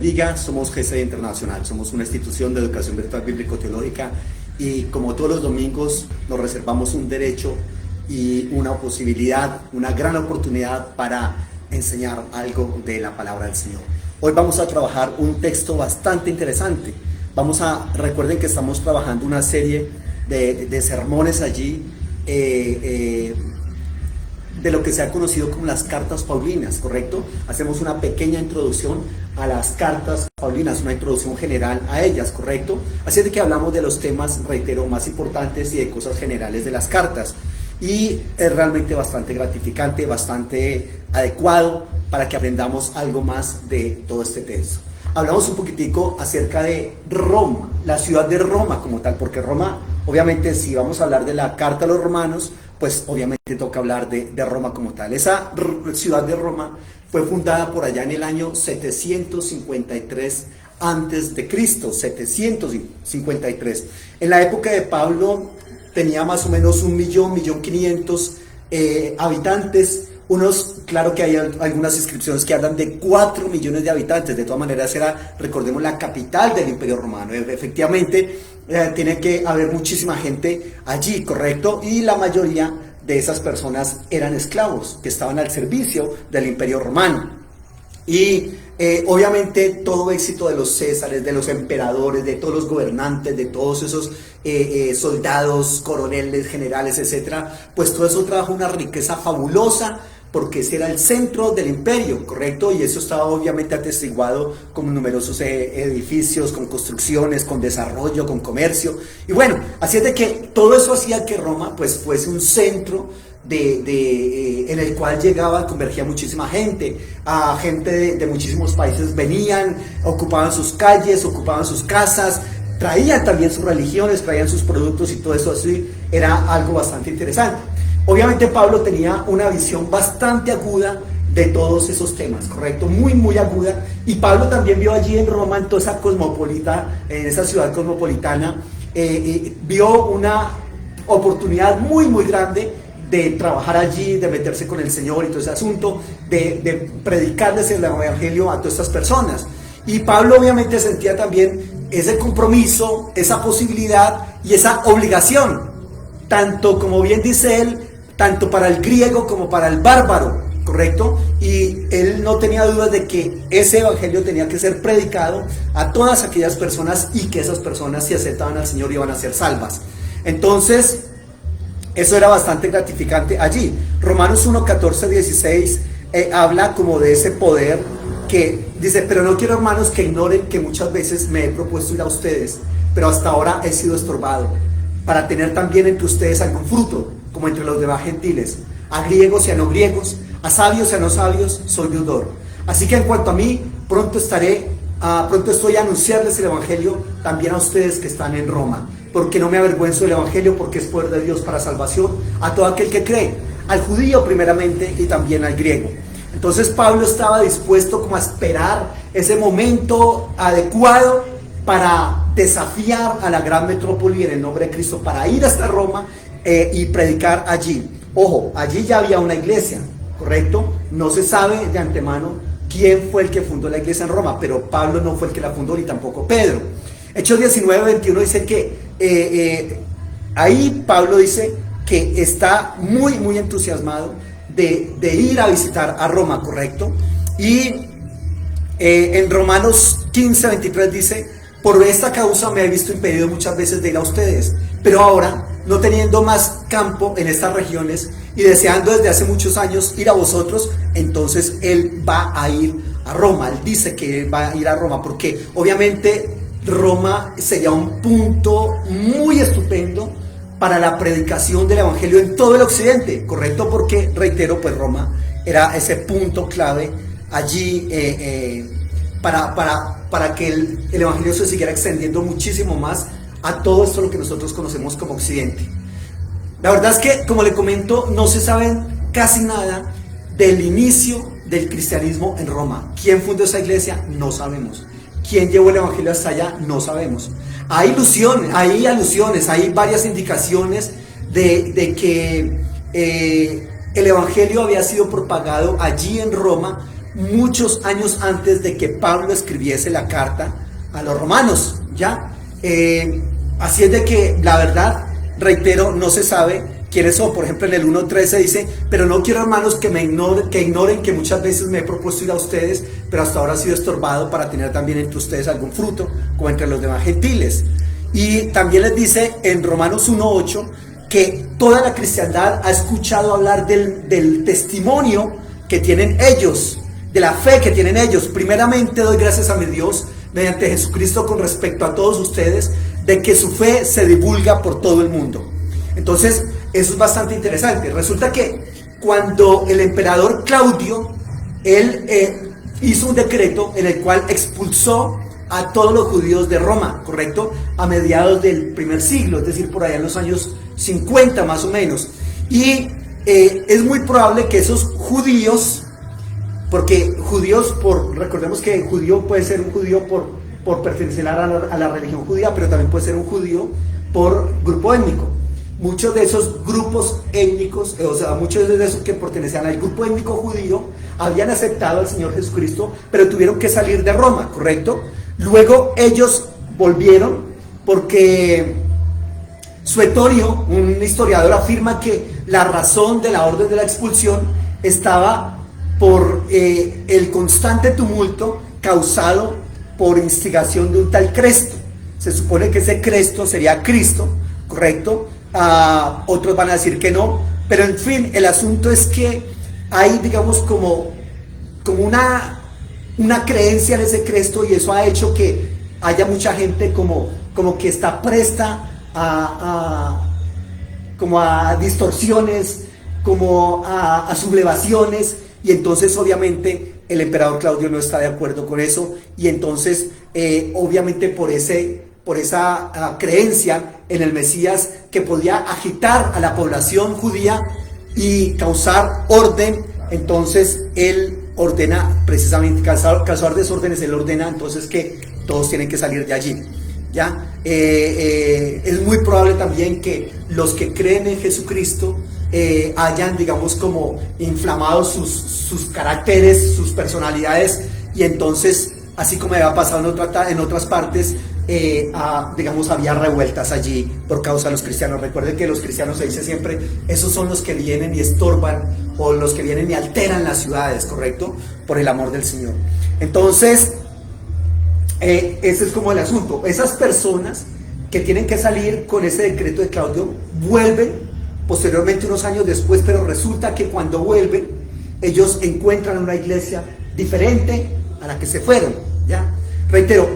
bendiga. Somos GCI Internacional, somos una institución de educación virtual bíblico-teológica y como todos los domingos nos reservamos un derecho y una posibilidad, una gran oportunidad para enseñar algo de la palabra del Señor. Hoy vamos a trabajar un texto bastante interesante. Recuerden que estamos trabajando una serie de sermones allí de lo que se ha conocido como las cartas paulinas, ¿correcto? Hacemos una pequeña introducción a las cartas paulinas, una introducción general a ellas, ¿correcto? Así es de que hablamos de los temas, reitero, más importantes y de cosas generales de las cartas. Y es realmente bastante gratificante, bastante adecuado para que aprendamos algo más de todo este texto. Hablamos un poquitico acerca de Roma, la ciudad de Roma como tal, porque Roma, obviamente, si vamos a hablar de la carta a los romanos, pues obviamente toca hablar de Roma como tal. Esa ciudad de Roma fue fundada por allá en el año 753 antes de Cristo, 753. En la época de Pablo tenía más o menos 1.500.000 habitantes. Claro que hay algunas inscripciones que hablan de 4 millones de habitantes. De todas maneras era, recordemos, la capital del Imperio Romano. Efectivamente, tiene que haber muchísima gente allí, ¿correcto? Y la mayoría de esas personas eran esclavos que estaban al servicio del Imperio Romano. Y obviamente todo éxito de los césares, de los emperadores, de todos los gobernantes, de todos esos soldados, coroneles, generales, etcétera, pues todo eso trajo una riqueza fabulosa, porque ese era el centro del imperio, ¿correcto? Y eso estaba obviamente atestiguado con numerosos edificios, con construcciones, con desarrollo, con comercio. Y bueno, así es de que todo eso hacía que Roma pues fuese un centro en el cual convergía muchísima gente. Gente de muchísimos países venían, ocupaban sus calles, ocupaban sus casas, traían también sus religiones, traían sus productos y todo eso así era algo bastante interesante. Obviamente Pablo tenía una visión bastante aguda de todos esos temas, ¿correcto? Muy, muy aguda. Y Pablo también vio allí en Roma, en toda esa en esa ciudad cosmopolitana, vio una oportunidad muy, muy grande de trabajar allí, de meterse con el Señor y todo ese asunto, de predicarles el evangelio a todas estas personas. Y Pablo obviamente sentía también ese compromiso, esa posibilidad y esa obligación, tanto, como bien dice él, tanto para el griego como para el bárbaro, ¿correcto? Y él no tenía dudas de que ese evangelio tenía que ser predicado a todas aquellas personas y que esas personas, si aceptaban al Señor, iban a ser salvas. Entonces, eso era bastante gratificante allí. Romanos 1, 14, 16 habla como de ese poder que dice: pero no quiero, hermanos, que ignoren que muchas veces me he propuesto ir a ustedes, pero hasta ahora he sido estorbado, para tener también entre ustedes algún fruto, como entre los demás gentiles, a griegos y a no griegos, a sabios y a no sabios, soy deudor. Así que en cuanto a mí, pronto estoy a anunciarles el evangelio también a ustedes que están en Roma, porque no me avergüenzo del evangelio, porque es poder de Dios para salvación a todo aquel que cree, al judío primeramente y también al griego. Entonces Pablo estaba dispuesto como a esperar ese momento adecuado para desafiar a la gran metrópoli en el nombre de Cristo, para ir hasta Roma y predicar allí. Ojo, allí ya había una iglesia, ¿correcto? No se sabe de antemano quién fue el que fundó la iglesia en Roma, pero Pablo no fue el que la fundó, ni tampoco Pedro. Hechos 19, 21 dice que ahí Pablo dice que está muy, muy entusiasmado de ir a visitar a Roma, ¿correcto? Y en Romanos 15, 23 dice: por esta causa me he visto impedido muchas veces de ir a ustedes, pero ahora, no teniendo más campo en estas regiones y deseando desde hace muchos años ir a vosotros, entonces él va a ir a Roma. Él dice que va a ir a Roma porque obviamente Roma sería un punto muy estupendo para la predicación del evangelio en todo el occidente, ¿correcto? Porque, reitero, pues Roma era ese punto clave allí para que el evangelio se siguiera extendiendo muchísimo más a todo esto lo que nosotros conocemos como occidente. La verdad es que, como le comento, no se sabe casi nada del inicio del cristianismo en Roma. ¿Quién fundó esa iglesia? No sabemos. ¿Quién llevó el evangelio hasta allá? No sabemos. Hay alusiones, hay varias indicaciones de que el evangelio había sido propagado allí en Roma muchos años antes de que Pablo escribiese la carta a los romanos, ¿ya? Así es de que, la verdad, reitero, no se sabe quiénes son. Por ejemplo, en el 1.13 dice: pero no quiero, hermanos, que ignoren que muchas veces me he propuesto ir a ustedes, pero hasta ahora he sido estorbado para tener también entre ustedes algún fruto, como entre los demás gentiles. Y también les dice en Romanos 1.8 que toda la cristiandad ha escuchado hablar del testimonio que tienen ellos, de la fe que tienen ellos. Primeramente doy gracias a mi Dios mediante Jesucristo con respecto a todos ustedes, de que su fe se divulga por todo el mundo. Entonces, eso es bastante interesante. Resulta que cuando el emperador Claudio, él hizo un decreto en el cual expulsó a todos los judíos de Roma, ¿correcto? A mediados del primer siglo, es decir, por allá en los años 50 más o menos. Y es muy probable que esos judíos, porque recordemos que judío puede ser un judío por pertenecer a la religión judía, pero también puede ser un judío por grupo étnico. Muchos de esos grupos étnicos, o sea, muchos de esos que pertenecían al grupo étnico judío, habían aceptado al Señor Jesucristo, pero tuvieron que salir de Roma, ¿correcto? Luego ellos volvieron porque Suetonio, un historiador, afirma que la razón de la orden de la expulsión estaba por el constante tumulto causado por instigación de un tal Cresto. Se supone que ese Cresto sería Cristo, ¿correcto? Otros van a decir que no, pero en fin, el asunto es que hay, digamos, como una creencia en ese Cristo, y eso ha hecho que haya mucha gente como que está presta como a distorsiones, como a sublevaciones, y entonces obviamente el emperador Claudio no está de acuerdo con eso, y entonces obviamente por esa creencia en el Mesías que podía agitar a la población judía y causar orden, entonces él ordena, precisamente causar desórdenes, él ordena entonces que todos tienen que salir de allí, ¿ya? Es muy probable también que los que creen en Jesucristo hayan, digamos, como inflamado sus caracteres, sus personalidades, y entonces, así como había pasado en otras partes, digamos, había revueltas allí por causa de los cristianos. Recuerden que los cristianos, se dice siempre, esos son los que vienen y estorban, o los que vienen y alteran las ciudades, ¿correcto? Por el amor del Señor. Entonces, ese es como el asunto. Esas personas que tienen que salir con ese decreto de Claudio vuelven posteriormente, unos años después, pero resulta que cuando vuelven ellos encuentran una iglesia diferente a la que se fueron, ¿ya? Reitero,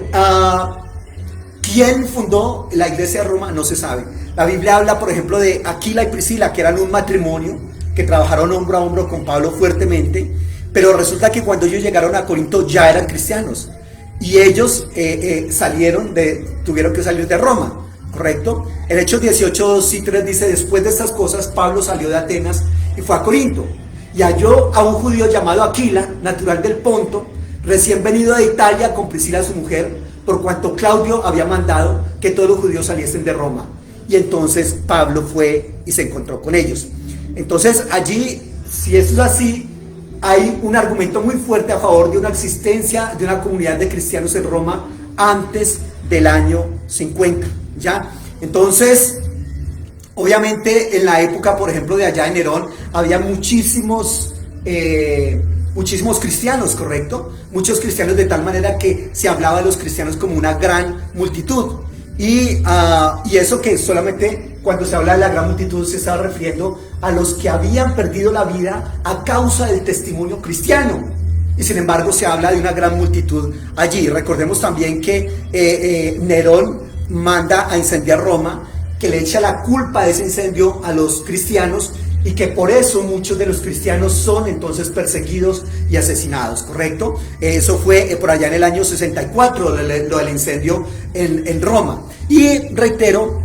¿quién fundó la iglesia de Roma? No se sabe. La Biblia habla, por ejemplo, de Aquila y Priscila, que eran un matrimonio que trabajaron hombro a hombro con Pablo fuertemente, pero resulta que cuando ellos llegaron a Corinto ya eran cristianos, y ellos tuvieron que salir de Roma, ¿correcto? En Hechos 18:2-3 dice: después de estas cosas, Pablo salió de Atenas y fue a Corinto, y halló a un judío llamado Aquila, natural del Ponto, recién venido de Italia, con Priscila su mujer, por cuanto Claudio había mandado que todos los judíos saliesen de Roma. Y entonces Pablo fue y se encontró con ellos. Entonces allí, si eso es así, hay un argumento muy fuerte a favor de una existencia de una comunidad de cristianos en Roma antes del año 50, ¿ya? Entonces, obviamente en la época, por ejemplo, de allá de Nerón, había muchísimos cristianos, ¿correcto? Muchos cristianos, de tal manera que se hablaba de los cristianos como una gran multitud. Y eso que solamente cuando se habla de la gran multitud se estaba refiriendo a los que habían perdido la vida a causa del testimonio cristiano. Y sin embargo se habla de una gran multitud allí. Recordemos también que Nerón manda a incendiar Roma, que le echa la culpa de ese incendio a los cristianos, y que por eso muchos de los cristianos son entonces perseguidos y asesinados, ¿correcto? Eso fue por allá en el año 64, lo del incendio en Roma. Y reitero,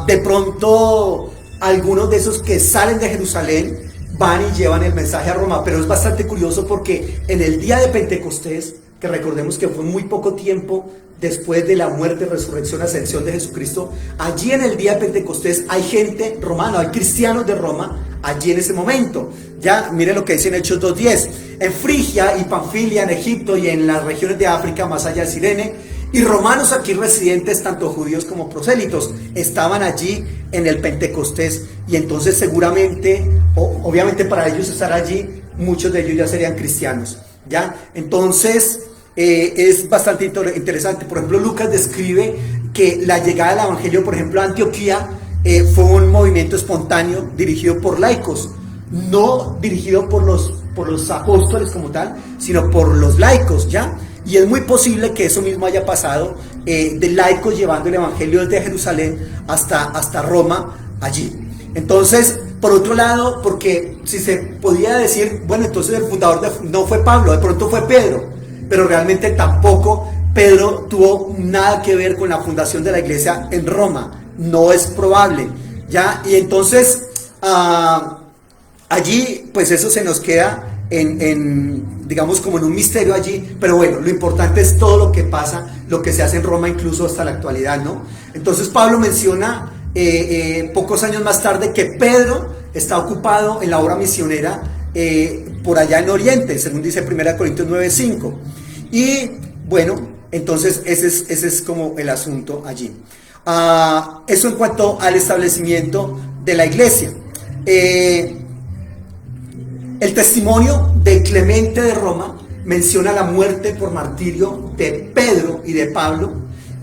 de pronto algunos de esos que salen de Jerusalén van y llevan el mensaje a Roma, pero es bastante curioso porque en el día de Pentecostés, que recordemos que fue muy poco tiempo después de la muerte, resurrección, ascensión de Jesucristo, allí en el día de Pentecostés hay gente romana, hay cristianos de Roma allí en ese momento. Ya, miren lo que dice en Hechos 2:10. en Frigia y Panfilia, en Egipto y en las regiones de África, más allá de Cirene, y romanos aquí residentes, tanto judíos como prosélitos, estaban allí en el Pentecostés, y entonces seguramente, obviamente para ellos estar allí, muchos de ellos ya serían cristianos, ¿ya? Entonces, es bastante interesante. Por ejemplo, Lucas describe que la llegada del evangelio, por ejemplo, a Antioquía, fue un movimiento espontáneo dirigido por laicos, no dirigido por los apóstoles como tal, sino por los laicos, ¿ya? Y es muy posible que eso mismo haya pasado, de laicos llevando el evangelio desde Jerusalén hasta Roma, allí. Entonces, por otro lado, porque si se podía decir, bueno, entonces el fundador no fue Pablo, de pronto fue Pedro, pero realmente tampoco Pedro tuvo nada que ver con la fundación de la iglesia en Roma, no es probable, ¿ya? Y entonces, allí, pues eso se nos queda digamos, como en un misterio allí, pero bueno, lo importante es todo lo que pasa, lo que se hace en Roma incluso hasta la actualidad, ¿no? Entonces Pablo menciona pocos años más tarde que Pedro está ocupado en la obra misionera por allá en Oriente, según dice 1 Corintios 9:5, y bueno, entonces ese es como el asunto allí. Eso en cuanto al establecimiento de la iglesia. El testimonio de Clemente de Roma menciona la muerte por martirio de Pedro y de Pablo,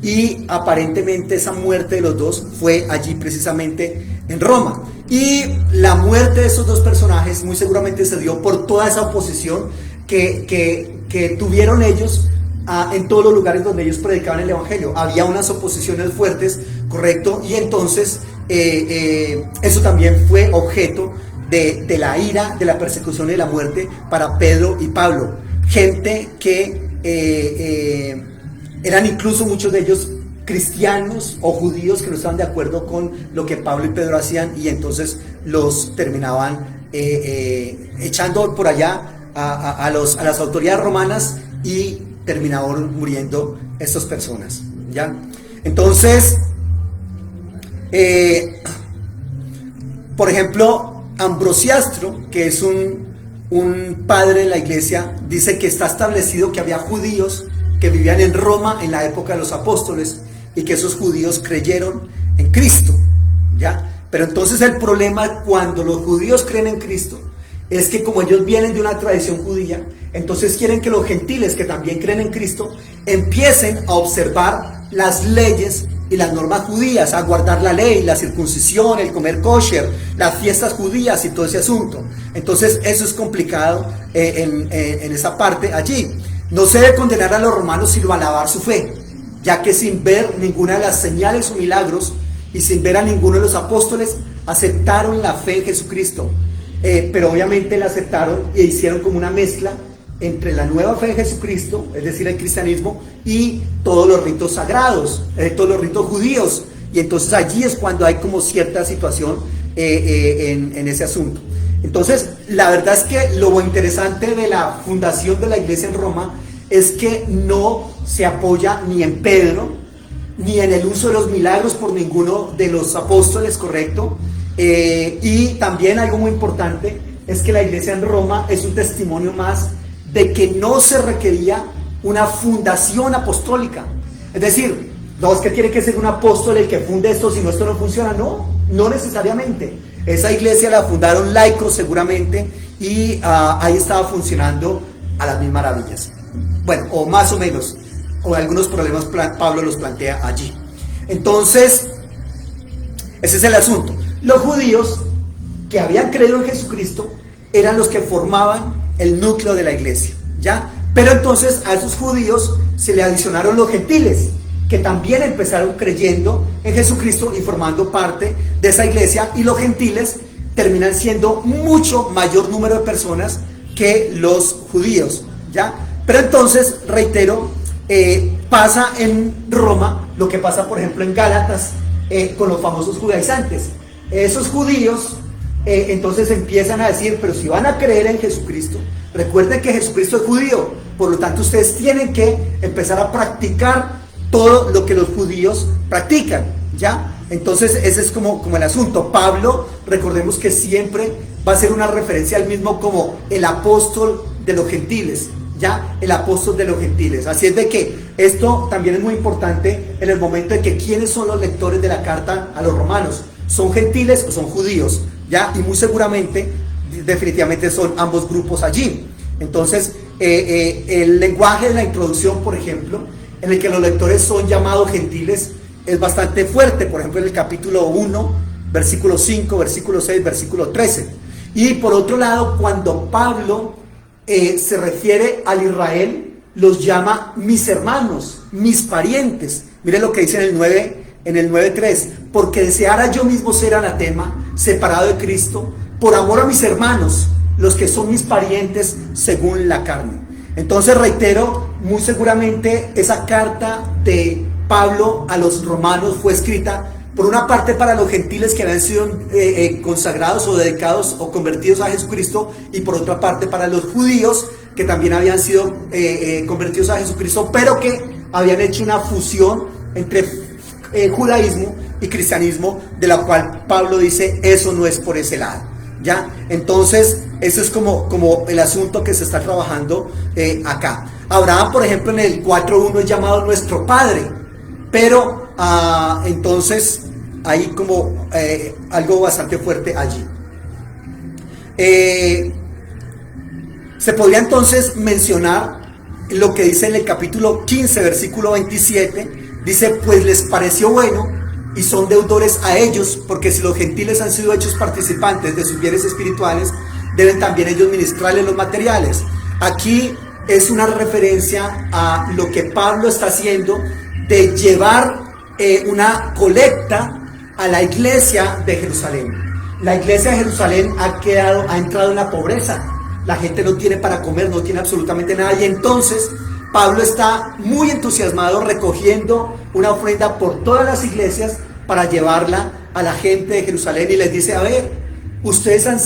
y aparentemente esa muerte de los dos fue allí precisamente en Roma. Y la muerte de esos dos personajes muy seguramente se dio por toda esa oposición que tuvieron ellos en todos los lugares donde ellos predicaban el evangelio. Había unas oposiciones fuertes, correcto, y entonces eso también fue objeto de la ira, de la persecución y de la muerte para Pedro y Pablo. Gente que eran incluso muchos de ellos cristianos o judíos que no estaban de acuerdo con lo que Pablo y Pedro hacían, y entonces los terminaban echando por allá a las autoridades romanas, y terminaron muriendo estas personas, ¿ya? Entonces, por ejemplo, Ambrosiastro, que es un padre de la iglesia, dice que está establecido que había judíos que vivían en Roma en la época de los apóstoles, y que esos judíos creyeron en Cristo, ¿ya? Pero entonces el problema cuando los judíos creen en Cristo es que como ellos vienen de una tradición judía, entonces quieren que los gentiles que también creen en Cristo empiecen a observar las leyes y las normas judías, a guardar la ley, la circuncisión, el comer kosher, las fiestas judías y todo ese asunto. Entonces eso es complicado en esa parte allí. No se debe condenar a los romanos sino alabar su fe, ya que sin ver ninguna de las señales o milagros y sin ver a ninguno de los apóstoles aceptaron la fe en Jesucristo. Pero obviamente la aceptaron e hicieron como una mezcla entre la nueva fe en Jesucristo, es decir, el cristianismo, y todos los ritos sagrados, todos los ritos judíos. Y entonces allí es cuando hay como cierta situación en ese asunto. Entonces, la verdad es que lo interesante de la fundación de la iglesia en Roma es que no se apoya ni en Pedro, ni en el uso de los milagros por ninguno de los apóstoles, ¿correcto? Y también algo muy importante es que la iglesia en Roma es un testimonio más de que no se requería una fundación apostólica. Es decir, no es que tiene que ser un apóstol el que funde esto, si no, esto no funciona. No necesariamente. Esa iglesia la fundaron laicos seguramente, y ahí estaba funcionando a las mil maravillas. Bueno, o más o menos, o algunos problemas Pablo los plantea allí. Entonces, ese es el asunto. Los judíos que habían creído en Jesucristo eran los que formaban el núcleo de la iglesia, ¿ya? Pero entonces a esos judíos se le adicionaron los gentiles, que también empezaron creyendo en Jesucristo y formando parte de esa iglesia, y los gentiles terminan siendo mucho mayor número de personas que los judíos, ¿ya? Pero entonces, reitero, pasa en Roma lo que pasa, por ejemplo, en Gálatas, con los famosos judaizantes. Esos judíos entonces empiezan a decir, pero si van a creer en Jesucristo, recuerden que Jesucristo es judío, por lo tanto ustedes tienen que empezar a practicar todo lo que los judíos practican, ¿ya? Entonces ese es como el asunto. Pablo, recordemos que siempre va a ser una referencia al mismo como el apóstol de los gentiles, ya, el apóstol de los gentiles. Así es de que esto también es muy importante en el momento de que quiénes son los lectores de la carta a los romanos, ¿son gentiles o son judíos? Ya, y muy seguramente, definitivamente son ambos grupos allí. Entonces, el lenguaje de la introducción, por ejemplo, en el que los lectores son llamados gentiles, es bastante fuerte. Por ejemplo, en el capítulo 1, versículo 5, versículo 6, versículo 13. Y por otro lado, cuando Pablo se refiere al Israel, los llama mis hermanos, mis parientes. Miren lo que dice en el 9:3, porque deseara yo mismo ser anatema, separado de Cristo, por amor a mis hermanos, los que son mis parientes según la carne. Entonces reitero, muy seguramente esa carta de Pablo a los romanos fue escrita por una parte para los gentiles que habían sido consagrados o dedicados o convertidos a Jesucristo, y por otra parte para los judíos que también habían sido convertidos a Jesucristo, pero que habían hecho una fusión entre judaísmo y cristianismo, de la cual Pablo dice, eso no es por ese lado, ¿ya? Entonces, eso es como el asunto que se está trabajando acá. Abraham, por ejemplo, en el 4:1 es llamado nuestro padre, pero entonces hay como algo bastante fuerte allí. Se podría entonces mencionar lo que dice en el capítulo 15, versículo 27, dice, pues les pareció bueno y son deudores a ellos, porque si los gentiles han sido hechos participantes de sus bienes espirituales, deben también ellos ministrarles los materiales. Aquí es una referencia a lo que Pablo está haciendo de llevar una colecta a la iglesia de Jerusalén. La iglesia de Jerusalén ha entrado en la pobreza. La gente no tiene para comer, no tiene absolutamente nada, y entonces Pablo está muy entusiasmado recogiendo una ofrenda por todas las iglesias para llevarla a la gente de Jerusalén, y les dice, a ver, ustedes han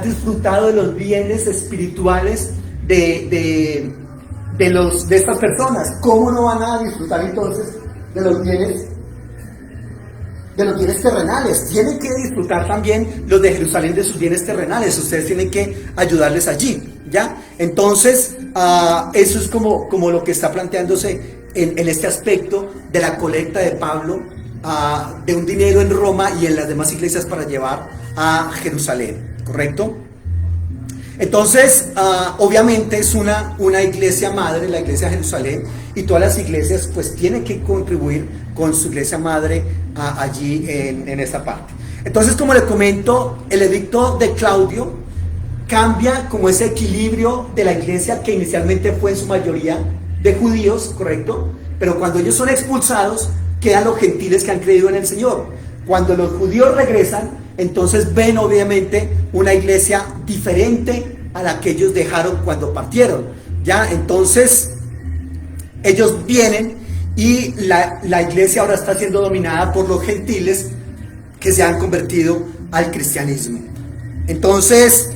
disfrutado de los bienes espirituales de estas personas, ¿cómo no van a disfrutar entonces de los bienes terrenales? Tienen que disfrutar también los de Jerusalén de sus bienes terrenales. Ustedes tienen que ayudarles allí, ¿ya? Entonces, eso es como lo que está planteándose en este aspecto de la colecta de Pablo, de un dinero en Roma y en las demás iglesias para llevar a Jerusalén, ¿correcto? Entonces, obviamente es una iglesia madre, la iglesia de Jerusalén, y todas las iglesias pues tienen que contribuir con su iglesia madre allí en esta parte. Entonces, como les comento, el edicto de Claudio cambia como ese equilibrio de la iglesia que inicialmente fue en su mayoría de judíos, ¿correcto? Pero cuando ellos son expulsados, quedan los gentiles que han creído en el Señor. Cuando los judíos regresan, entonces ven obviamente una iglesia diferente a la que ellos dejaron cuando partieron, ¿ya? Entonces ellos vienen y la iglesia ahora está siendo dominada por los gentiles que se han convertido al cristianismo. Entonces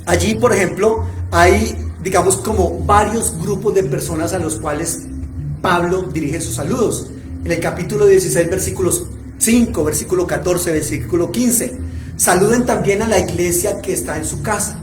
allí, por ejemplo, hay, digamos, como varios grupos de personas a los cuales Pablo dirige sus saludos. En el capítulo 16, versículos 5, versículo 14, versículo 15. Saluden también a la iglesia que está en su casa.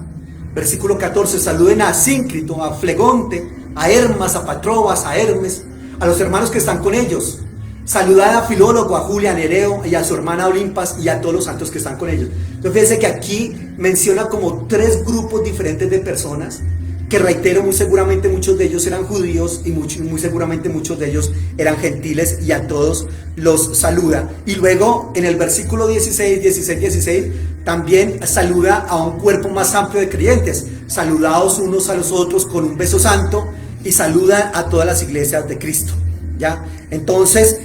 Versículo 14, saluden a Asíncrito, a Flegonte, a Hermas, a Patrobas, a Hermes, a los hermanos que están con ellos. Saludad a Filólogo, a Julia, a Nereo y a su hermana Olimpas y a todos los santos que están con ellos. Entonces fíjense que aquí menciona como 3 grupos diferentes de personas, que reitero, muy seguramente muchos de ellos eran judíos y muy seguramente muchos de ellos eran gentiles, y a todos los saluda. Y luego en el versículo 16, también saluda a un cuerpo más amplio de creyentes. Saludaos unos a los otros con un beso santo, y saluda a todas las iglesias de Cristo, ¿ya? Entonces,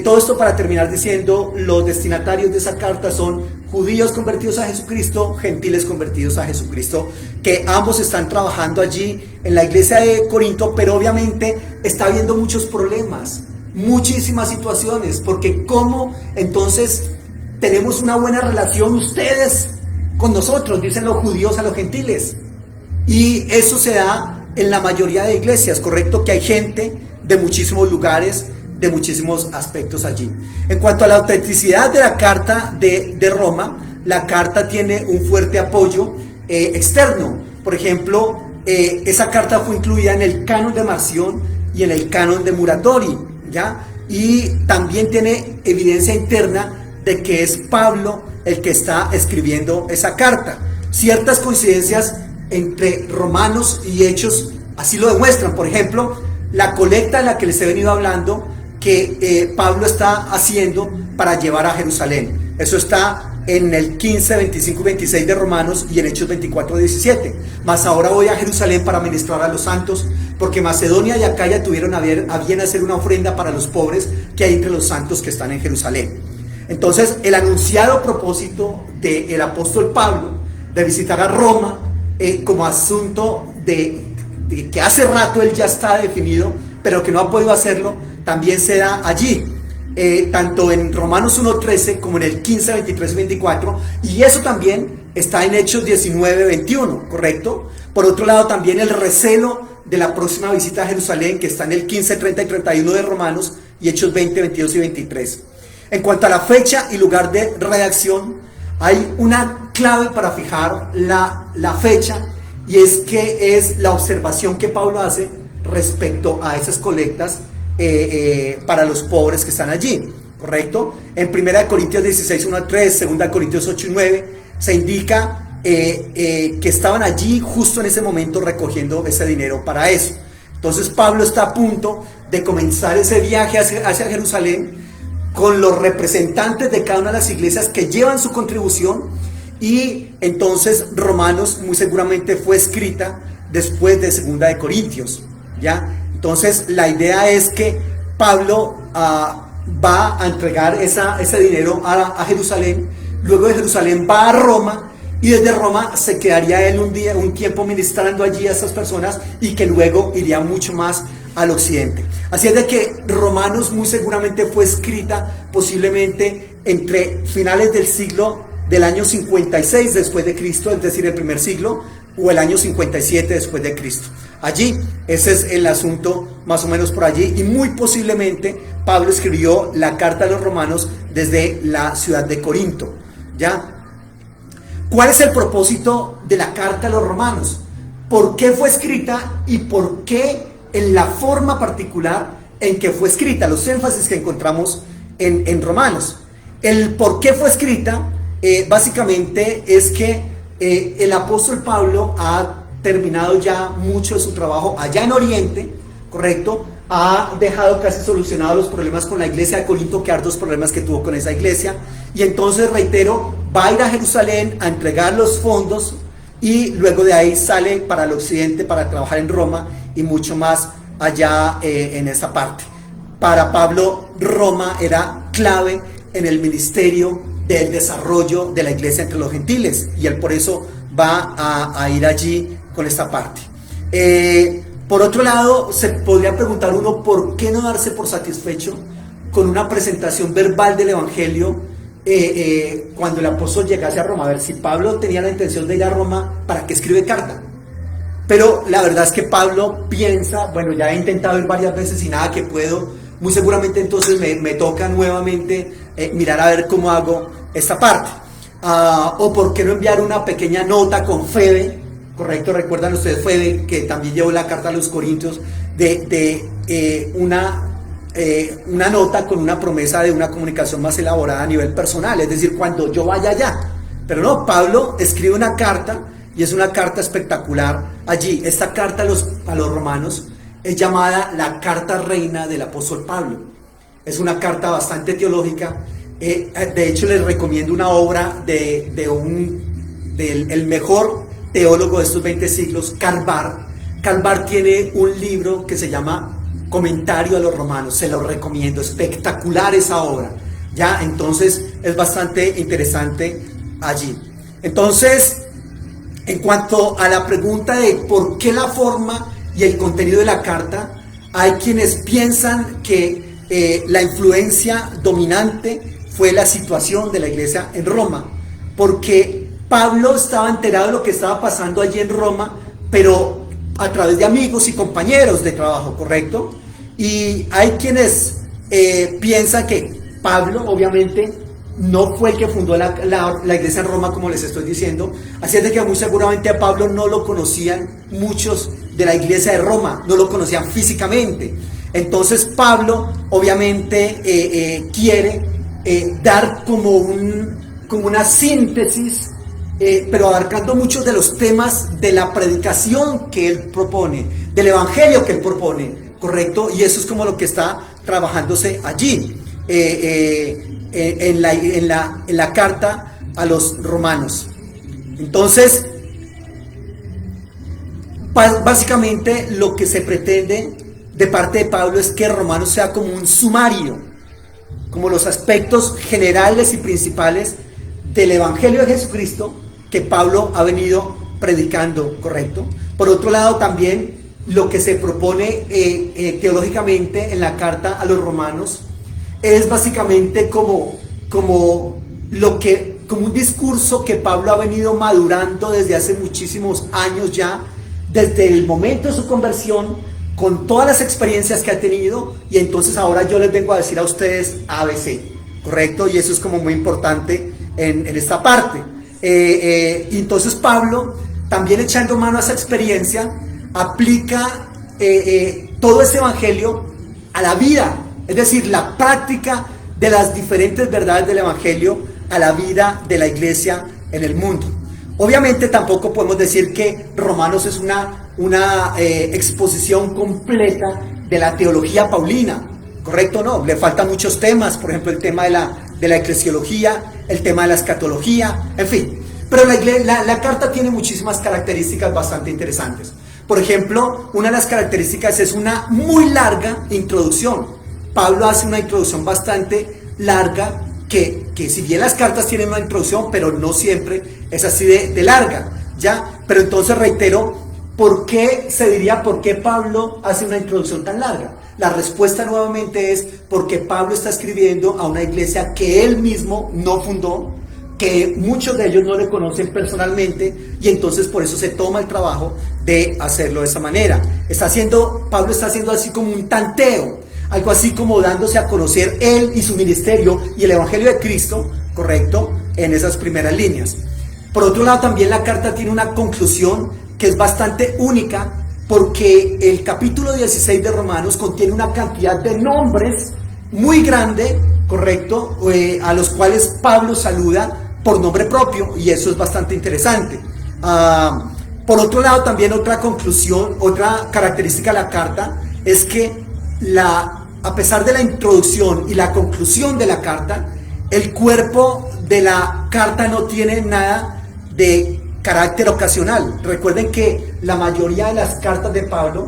todo esto para terminar diciendo, los destinatarios de esa carta son judíos convertidos a Jesucristo, gentiles convertidos a Jesucristo, que ambos están trabajando allí en la iglesia de Corinto, pero obviamente está habiendo muchos problemas, muchísimas situaciones, porque ¿cómo entonces tenemos una buena relación ustedes con nosotros? Dicen los judíos a los gentiles, y eso se da en la mayoría de iglesias, ¿correcto? Que hay gente de muchísimos lugares, de muchísimos aspectos allí. En cuanto a la autenticidad de la carta de Roma, la carta tiene un fuerte apoyo externo. por ejemplo, esa carta fue incluida en el canon de Marción y en el canon de Muratori, ¿ya? Y también tiene evidencia interna de que es Pablo el que está escribiendo esa carta. Ciertas coincidencias entre Romanos y Hechos así lo demuestran. Por ejemplo, la colecta de la que les he venido hablando, que Pablo está haciendo para llevar a Jerusalén. Eso está en el 15, 25 y 26 de Romanos y en Hechos 24, 17. Mas ahora voy a Jerusalén para ministrar a los santos, porque Macedonia y Acaya tuvieron a bien hacer una ofrenda para los pobres que hay entre los santos que están en Jerusalén. Entonces, el anunciado propósito del apóstol Pablo de visitar a Roma como asunto de que hace rato él ya está definido, pero que no ha podido hacerlo, también se da allí. Tanto en Romanos 1.13 como en el 15, 23 y 24, y eso también está en Hechos 19, 21, ¿correcto? Por otro lado, también el recelo de la próxima visita a Jerusalén, que está en el 15, 30 y 31 de Romanos, y Hechos 20, 22 y 23. En cuanto a la fecha y lugar de redacción, hay una clave para fijar la fecha, y es que es la observación que Pablo hace respecto a esas colectas para los pobres que están allí, ¿correcto? En 1 Corintios 16, 1 a 3, 2 Corintios 8 y 9, se indica que estaban allí justo en ese momento recogiendo ese dinero para eso. Entonces Pablo está a punto de comenzar ese viaje hacia Jerusalén con los representantes de cada una de las iglesias que llevan su contribución, y entonces Romanos muy seguramente fue escrita después de 2 Corintios, ¿ya? Entonces la idea es que Pablo va a entregar ese dinero a Jerusalén, luego de Jerusalén va a Roma, y desde Roma se quedaría él un tiempo ministrando allí a estas personas, y que luego iría mucho más al occidente. Así es de que Romanos muy seguramente fue escrita posiblemente entre finales del año 56 después de Cristo, es decir, el primer siglo, o el año 57 después de Cristo. Allí, ese es el asunto más o menos por allí, y muy posiblemente Pablo escribió la carta a los romanos desde la ciudad de Corinto, ¿ya? ¿Cuál es el propósito de la carta a los romanos? ¿Por qué fue escrita y por qué en la forma particular en que fue escrita? Los énfasis que encontramos en Romanos. El por qué fue escrita básicamente es que el apóstol Pablo ha terminado ya mucho de su trabajo allá en Oriente, ¿correcto? Ha dejado casi solucionados los problemas con la iglesia de Corinto, que hartos problemas que tuvo con esa iglesia, y entonces, reitero, va a ir a Jerusalén a entregar los fondos, y luego de ahí sale para el occidente para trabajar en Roma y mucho más allá en esa parte. Para Pablo, Roma era clave en el ministerio del desarrollo de la iglesia entre los gentiles, y él por eso va a ir allí con esta parte. Por otro lado, se podría preguntar uno por qué no darse por satisfecho con una presentación verbal del evangelio cuando el apóstol llegase a Roma. A ver, si Pablo tenía la intención de ir a Roma, ¿para qué escribe carta? Pero la verdad es que Pablo piensa, bueno, ya he intentado ir varias veces y nada que puedo, muy seguramente entonces me toca nuevamente mirar a ver cómo hago esta parte. O por qué no enviar una pequeña nota con Febe, ¿correcto? Recuerdan ustedes Febe, que también llevó la carta a los Corintios, una nota con una promesa de una comunicación más elaborada a nivel personal, es decir, cuando yo vaya allá. Pero no, Pablo escribe una carta, y es una carta espectacular allí. Esta carta a los romanos es llamada la carta reina del apóstol Pablo. Es una carta bastante teológica. De hecho, les recomiendo una obra del mejor teólogo de estos 20 siglos, Karl Barth. Karl Barth tiene un libro que se llama Comentario a los Romanos. Se lo recomiendo, espectacular esa obra, ¿ya? Entonces es bastante interesante allí. Entonces, en cuanto a la pregunta de por qué la forma y el contenido de la carta, hay quienes piensan que la influencia dominante fue la situación de la iglesia en Roma, porque Pablo estaba enterado de lo que estaba pasando allí en Roma, pero a través de amigos y compañeros de trabajo, ¿correcto? Y hay quienes piensan que Pablo obviamente no fue el que fundó la iglesia en Roma, como les estoy diciendo. Así es de que muy seguramente a Pablo no lo conocían muchos de la iglesia de Roma, no lo conocían físicamente. Entonces Pablo obviamente quiere dar como una síntesis, pero abarcando muchos de los temas de la predicación que él propone, del evangelio que él propone, ¿correcto? Y eso es como lo que está trabajándose allí. En la carta a los romanos. Entonces, básicamente lo que se pretende de parte de Pablo es que Romanos sea como un sumario, como los aspectos generales y principales del Evangelio de Jesucristo que Pablo ha venido predicando, ¿correcto? Por otro lado, también lo que se propone teológicamente en la carta a los romanos es básicamente como un discurso que Pablo ha venido madurando desde hace muchísimos años ya, desde el momento de su conversión, con todas las experiencias que ha tenido, y entonces ahora yo les vengo a decir a ustedes ABC, ¿correcto? Y eso es como muy importante en esta parte. Y entonces Pablo, también echando mano a esa experiencia, aplica todo ese evangelio a la vida. Es decir, la práctica de las diferentes verdades del evangelio a la vida de la iglesia en el mundo. Obviamente tampoco podemos decir que Romanos es una exposición completa de la teología paulina, ¿correcto? No, le faltan muchos temas, por ejemplo el tema de la eclesiología, el tema de la escatología, en fin. Pero la carta tiene muchísimas características bastante interesantes. Por ejemplo, una de las características es una muy larga introducción. Pablo hace una introducción bastante larga, que si bien las cartas tienen una introducción, pero no siempre es así de larga, ¿ya? Pero entonces reitero, ¿por qué Pablo hace una introducción tan larga? La respuesta nuevamente es porque Pablo está escribiendo a una iglesia que él mismo no fundó, que muchos de ellos no le conocen personalmente, y entonces por eso se toma el trabajo de hacerlo de esa manera. Pablo está haciendo así como un tanteo, algo así como dándose a conocer él y su ministerio y el evangelio de Cristo, ¿correcto?, en esas primeras líneas. Por otro lado, también la carta tiene una conclusión que es bastante única, porque el capítulo 16 de Romanos contiene una cantidad de nombres muy grande, ¿correcto?, a los cuales Pablo saluda por nombre propio, y eso es bastante interesante. Por otro lado, también otra conclusión, otra característica de la carta es que a pesar de la introducción y la conclusión de la carta, el cuerpo de la carta no tiene nada de carácter ocasional. Recuerden que la mayoría de las cartas de Pablo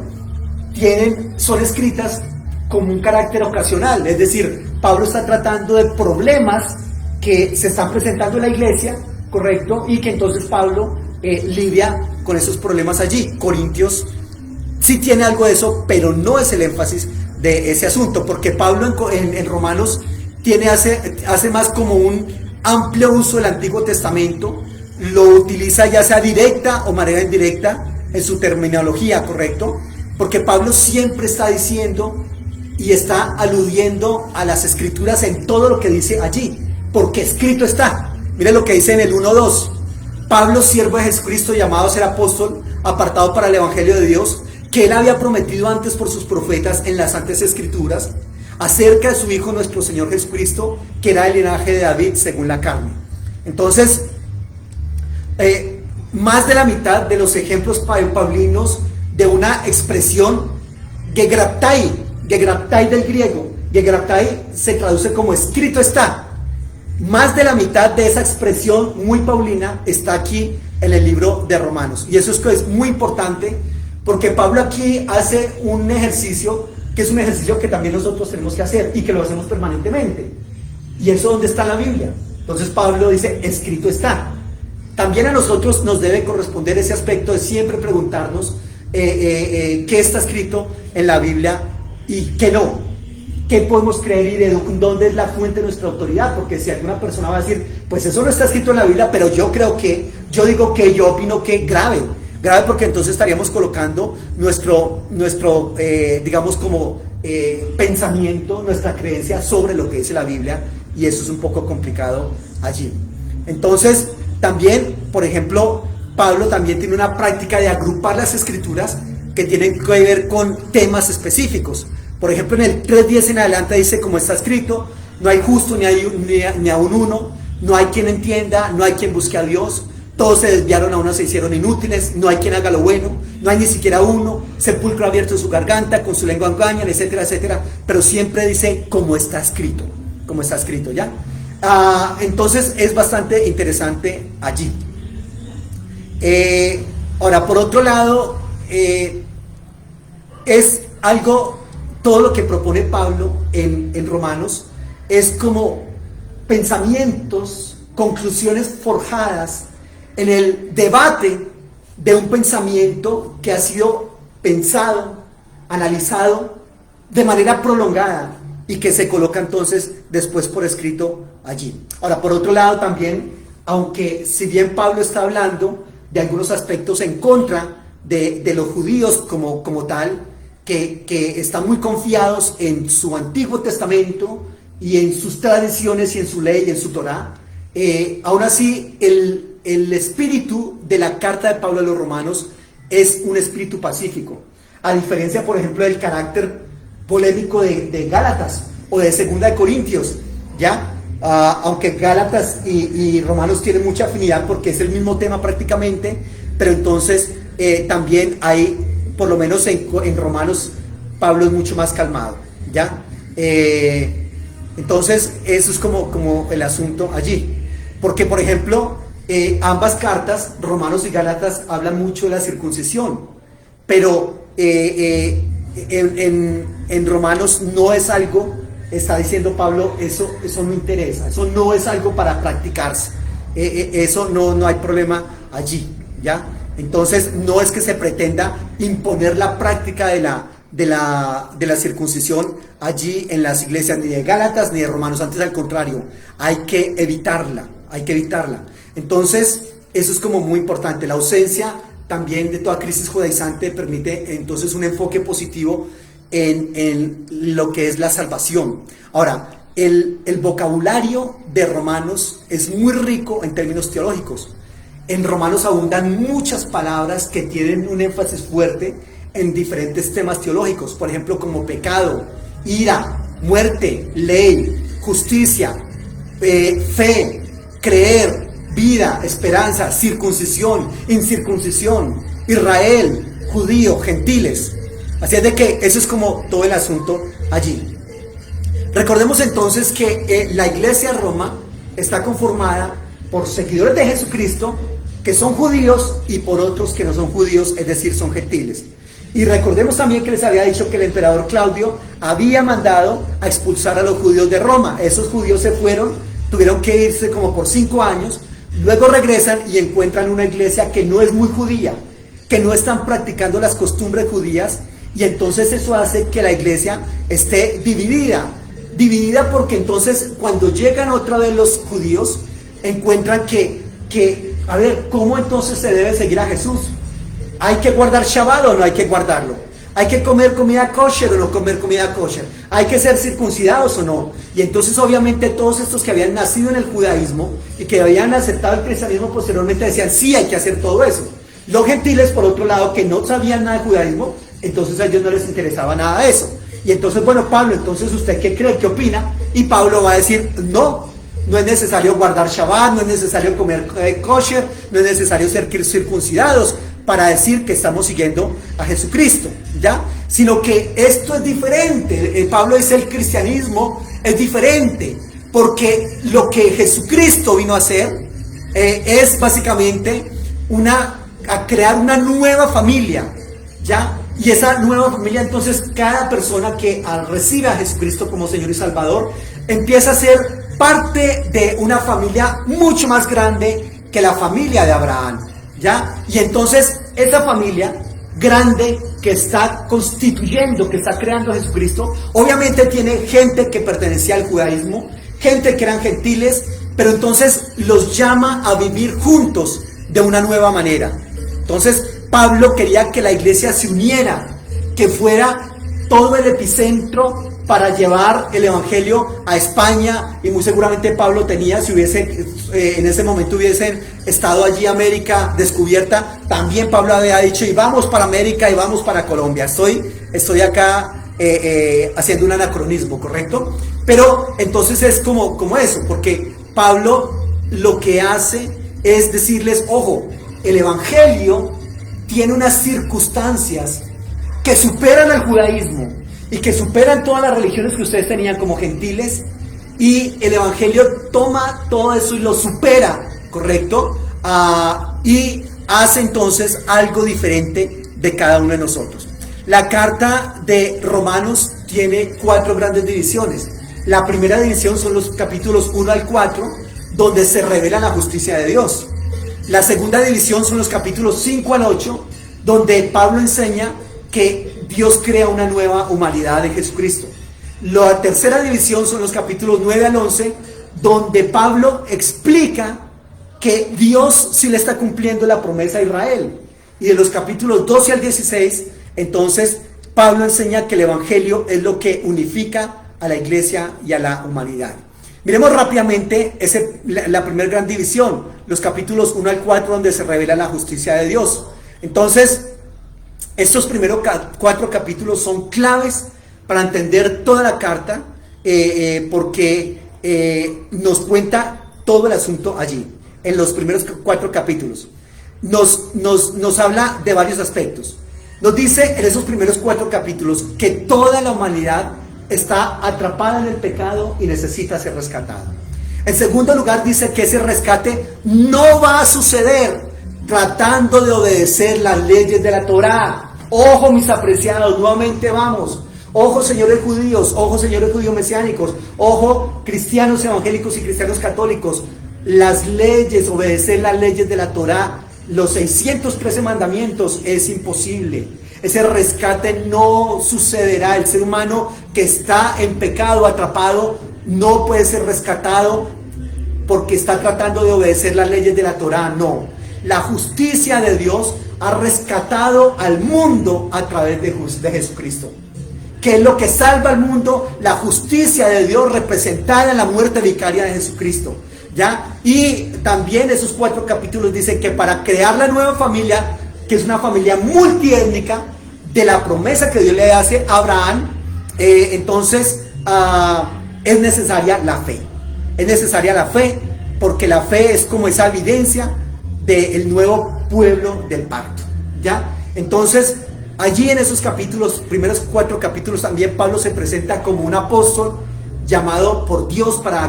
son escritas como un carácter ocasional, es decir, Pablo está tratando de problemas que se están presentando en la iglesia, ¿correcto? Y que entonces Pablo lidia con esos problemas allí. Corintios sí tiene algo de eso, pero no es el énfasis de ese asunto, porque Pablo en Romanos hace más como un amplio uso del Antiguo Testamento, lo utiliza ya sea directa o manera indirecta en su terminología, ¿correcto? Porque Pablo siempre está diciendo y está aludiendo a las escrituras en todo lo que dice allí, porque escrito está. Mire lo que dice en el 1:2. Pablo, siervo de Jesucristo, llamado a ser apóstol, apartado para el evangelio de Dios, que él había prometido antes por sus profetas en las santas escrituras, acerca de su Hijo nuestro Señor Jesucristo, que era el linaje de David según la carne. Entonces, más de la mitad de los ejemplos paulinos de una expresión gegraptai del griego, gegraptai se traduce como escrito está. Más de la mitad de esa expresión muy paulina está aquí en el libro de Romanos, y eso es muy importante, porque Pablo aquí hace un ejercicio que es un ejercicio que también nosotros tenemos que hacer y que lo hacemos permanentemente. ¿Y eso dónde está en la Biblia? Entonces Pablo dice, escrito está. También a nosotros nos debe corresponder ese aspecto de siempre preguntarnos qué está escrito en la Biblia y qué no. ¿Qué podemos creer y de dónde es la fuente de nuestra autoridad? Porque si alguna persona va a decir, pues eso no está escrito en la Biblia, pero yo digo que, yo opino que grave, porque entonces estaríamos colocando nuestro digamos como pensamiento, nuestra creencia sobre lo que dice la Biblia, y eso es un poco complicado allí. Entonces, también, por ejemplo, Pablo también tiene una práctica de agrupar las escrituras que tienen que ver con temas específicos. Por ejemplo, en el 3:10 en adelante dice, como está escrito, no hay justo ni aun uno, no hay quien entienda, no hay quien busque a Dios, todos se desviaron, a uno se hicieron inútiles, no hay quien haga lo bueno, no hay ni siquiera uno, sepulcro abierto en su garganta, con su lengua engañan, etcétera, etcétera, pero siempre dice, como está escrito, ¿ya? Entonces es bastante interesante allí. Ahora, por otro lado, es algo, todo lo que propone Pablo en Romanos, es como pensamientos, conclusiones forjadas en el debate de un pensamiento que ha sido pensado, analizado de manera prolongada y que se coloca entonces después por escrito allí. Ahora, por otro lado también, aunque si bien Pablo está hablando de algunos aspectos en contra de los judíos como tal, que están muy confiados en su Antiguo Testamento y en sus tradiciones y en su ley y en su Torá, aún así el espíritu de la carta de Pablo a los romanos es un espíritu pacífico, a diferencia, por ejemplo, del carácter polémico de Gálatas o de Segunda de Corintios, ¿ya? Aunque Gálatas y Romanos tienen mucha afinidad porque es el mismo tema prácticamente, pero entonces también hay, por lo menos en Romanos, Pablo es mucho más calmado, ¿ya? Entonces eso es como el asunto allí, porque por ejemplo ambas cartas, Romanos y Gálatas, hablan mucho de la circuncisión, pero en Romanos no es algo, está diciendo Pablo, eso no interesa, eso no es algo para practicarse, eso no hay problema allí, ¿ya? Entonces no es que se pretenda imponer la práctica de la circuncisión allí en las iglesias, ni de Gálatas ni de Romanos, antes al contrario, hay que evitarla. Entonces eso es como muy importante. La ausencia también de toda crisis judaizante permite entonces un enfoque positivo en lo que es la salvación. Ahora, el vocabulario de Romanos es muy rico en términos teológicos. En Romanos abundan muchas palabras que tienen un énfasis fuerte en diferentes temas teológicos, por ejemplo, como pecado, ira, muerte, ley, justicia, fe, creer, vida, esperanza, circuncisión, incircuncisión, Israel, judío, gentiles. Así es de que eso es como todo el asunto allí. Recordemos entonces que la iglesia de Roma está conformada por seguidores de Jesucristo que son judíos y por otros que no son judíos, es decir, son gentiles. Y recordemos también que les había dicho que el emperador Claudio había mandado a expulsar a los judíos de Roma. Esos judíos se fueron, tuvieron que irse como por 5 años, luego regresan y encuentran una iglesia que no es muy judía, que no están practicando las costumbres judías, y entonces eso hace que la iglesia esté dividida porque entonces cuando llegan otra vez los judíos encuentran que a ver, ¿cómo entonces se debe seguir a Jesús? ¿Hay que guardar Shabbat o no hay que guardarlo? ¿Hay que comer comida kosher o no comer comida kosher? ¿Hay que ser circuncidados o no? Y entonces obviamente todos estos que habían nacido en el judaísmo y que habían aceptado el cristianismo posteriormente decían, sí, hay que hacer todo eso. Los gentiles, por otro lado, que no sabían nada de judaísmo, entonces a ellos no les interesaba nada de eso. Y entonces, bueno, Pablo, entonces ¿usted qué cree? ¿Qué opina? Y Pablo va a decir, no es necesario guardar Shabbat, no es necesario comer kosher, no es necesario ser circuncidados para decir que estamos siguiendo a Jesucristo, ¿ya? Sino que esto es diferente. Pablo dice el cristianismo es diferente, porque lo que Jesucristo vino a hacer es básicamente a crear una nueva familia, ¿ya? Y esa nueva familia, entonces, cada persona que recibe a Jesucristo como Señor y Salvador, empieza a ser parte de una familia mucho más grande que la familia de Abraham, ¿ya? Y entonces, esa familia grande que está constituyendo, que está creando a Jesucristo, obviamente tiene gente que pertenecía al judaísmo, gente que eran gentiles, pero entonces los llama a vivir juntos de una nueva manera. Entonces, Pablo quería que la iglesia se uniera, que fuera todo el epicentro para llevar el evangelio a España, y muy seguramente Pablo tenía, si hubiesen en ese momento hubiesen estado allí América descubierta, también Pablo había dicho, y vamos para América y vamos para Colombia. Estoy acá haciendo un anacronismo, ¿correcto? Pero entonces es como eso, porque Pablo lo que hace es decirles, ojo, el evangelio tiene unas circunstancias que superan al judaísmo y que superan todas las religiones que ustedes tenían como gentiles, y el evangelio toma todo eso y lo supera, ¿correcto? Y hace entonces algo diferente de cada uno de nosotros. La carta de Romanos tiene 4 grandes divisiones. La primera división son los capítulos 1 al 4, donde se revela la justicia de Dios. La segunda división son los capítulos 5 al 8, donde Pablo enseña que Dios crea una nueva humanidad en Jesucristo. La tercera división son los capítulos 9 al 11, donde Pablo explica que Dios sí le está cumpliendo la promesa a Israel. Y de los capítulos 12 al 16, entonces Pablo enseña que el evangelio es lo que unifica a la iglesia y a la humanidad. Miremos rápidamente la primera gran división, los capítulos 1 al 4, donde se revela la justicia de Dios. Entonces, estos primeros 4 capítulos son claves para entender toda la carta, porque nos cuenta todo el asunto allí, en los primeros 4 capítulos. Nos habla de varios aspectos. Nos dice en esos primeros 4 capítulos que toda la humanidad está atrapada en el pecado y necesita ser rescatada. En segundo lugar, dice que ese rescate no va a suceder tratando de obedecer las leyes de la Torá. Ojo, mis apreciados, nuevamente vamos. Ojo, señores judíos, ojo, señores judíos mesiánicos, ojo, cristianos evangélicos y cristianos católicos. Las leyes, obedecer las leyes de la Torá, los 613 mandamientos, es imposible. Ese rescate no sucederá. El ser humano que está en pecado, atrapado, no puede ser rescatado porque está tratando de obedecer las leyes de la Torá. No. La justicia de Dios ha rescatado al mundo a través de Jesucristo. ¿Qué es lo que salva al mundo? La justicia de Dios representada en la muerte vicaria de Jesucristo. ¿Ya? Y también esos 4 capítulos dicen que para crear la nueva familia, que es una familia multiétnica, de la promesa que Dios le hace a Abraham, entonces es necesaria la fe. Es necesaria la fe, porque la fe es como esa evidencia del nuevo pueblo del pacto. ¿Ya? Entonces, allí en esos capítulos, primeros 4 capítulos, también Pablo se presenta como un apóstol llamado por Dios para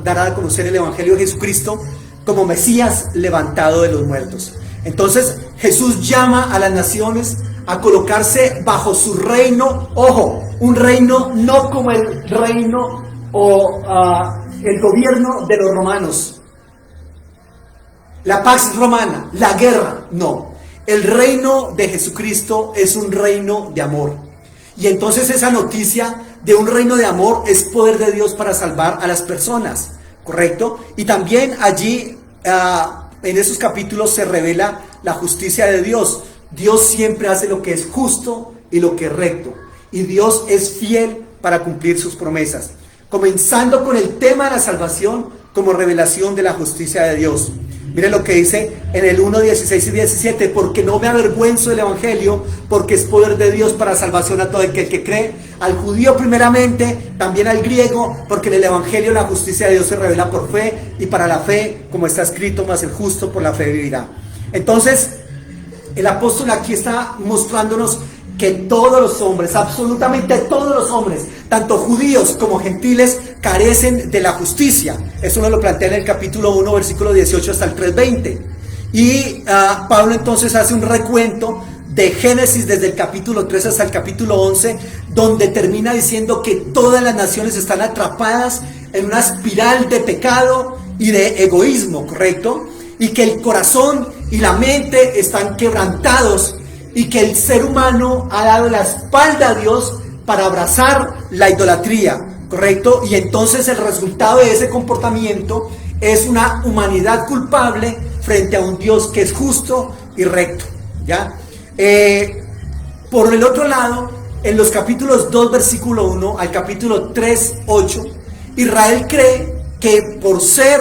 dar a conocer el evangelio de Jesucristo como Mesías levantado de los muertos. Entonces Jesús llama a las naciones a colocarse bajo su reino. Ojo, un reino no como el reino o el gobierno de los romanos, la pax romana, la guerra. No, el reino de Jesucristo es un reino de amor. Y entonces esa noticia de un reino de amor es poder de Dios para salvar a las personas, ¿correcto? Y también allí en esos capítulos se revela la justicia de Dios. Dios siempre hace lo que es justo y lo que es recto, y Dios es fiel para cumplir sus promesas, comenzando con el tema de la salvación como revelación de la justicia de Dios. Mire lo que dice en el 1, 16 y 17: porque no me avergüenzo del evangelio, porque es poder de Dios para salvación a todo aquel que cree, al judío primeramente, también al griego, porque en el evangelio la justicia de Dios se revela por fe, y para la fe, como está escrito, mas el justo por la fe vivirá. Entonces, el apóstol aquí está mostrándonos que todos los hombres, absolutamente todos los hombres, tanto judíos como gentiles, carecen de la justicia. Eso nos lo plantea en el capítulo 1, versículo 18 hasta el 3:20. Y Pablo entonces hace un recuento de Génesis desde el capítulo 3 hasta el capítulo 11, donde termina diciendo que todas las naciones están atrapadas en una espiral de pecado y de egoísmo, ¿correcto? Y que el corazón y la mente están quebrantados, y que el ser humano ha dado la espalda a Dios para abrazar la idolatría, ¿correcto? Y entonces el resultado de ese comportamiento es una humanidad culpable frente a un Dios que es justo y recto, ¿ya? Por el otro lado, en los capítulos 2, versículo 1 al capítulo 3, 8, Israel cree que por ser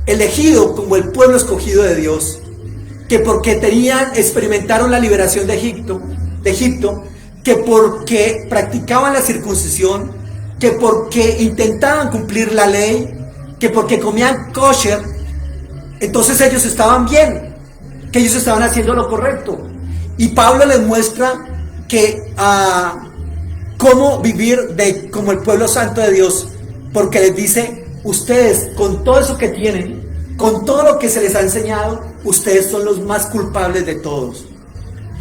elegido como el pueblo escogido de Dios, que porque experimentaron la liberación de Egipto, que porque practicaban la circuncisión, que porque intentaban cumplir la ley, que porque comían kosher, entonces ellos estaban bien, que ellos estaban haciendo lo correcto. Y Pablo les muestra que cómo vivir como el pueblo santo de Dios, porque les dice: ustedes, con todo eso que tienen, con todo lo que se les ha enseñado, ustedes son los más culpables de todos.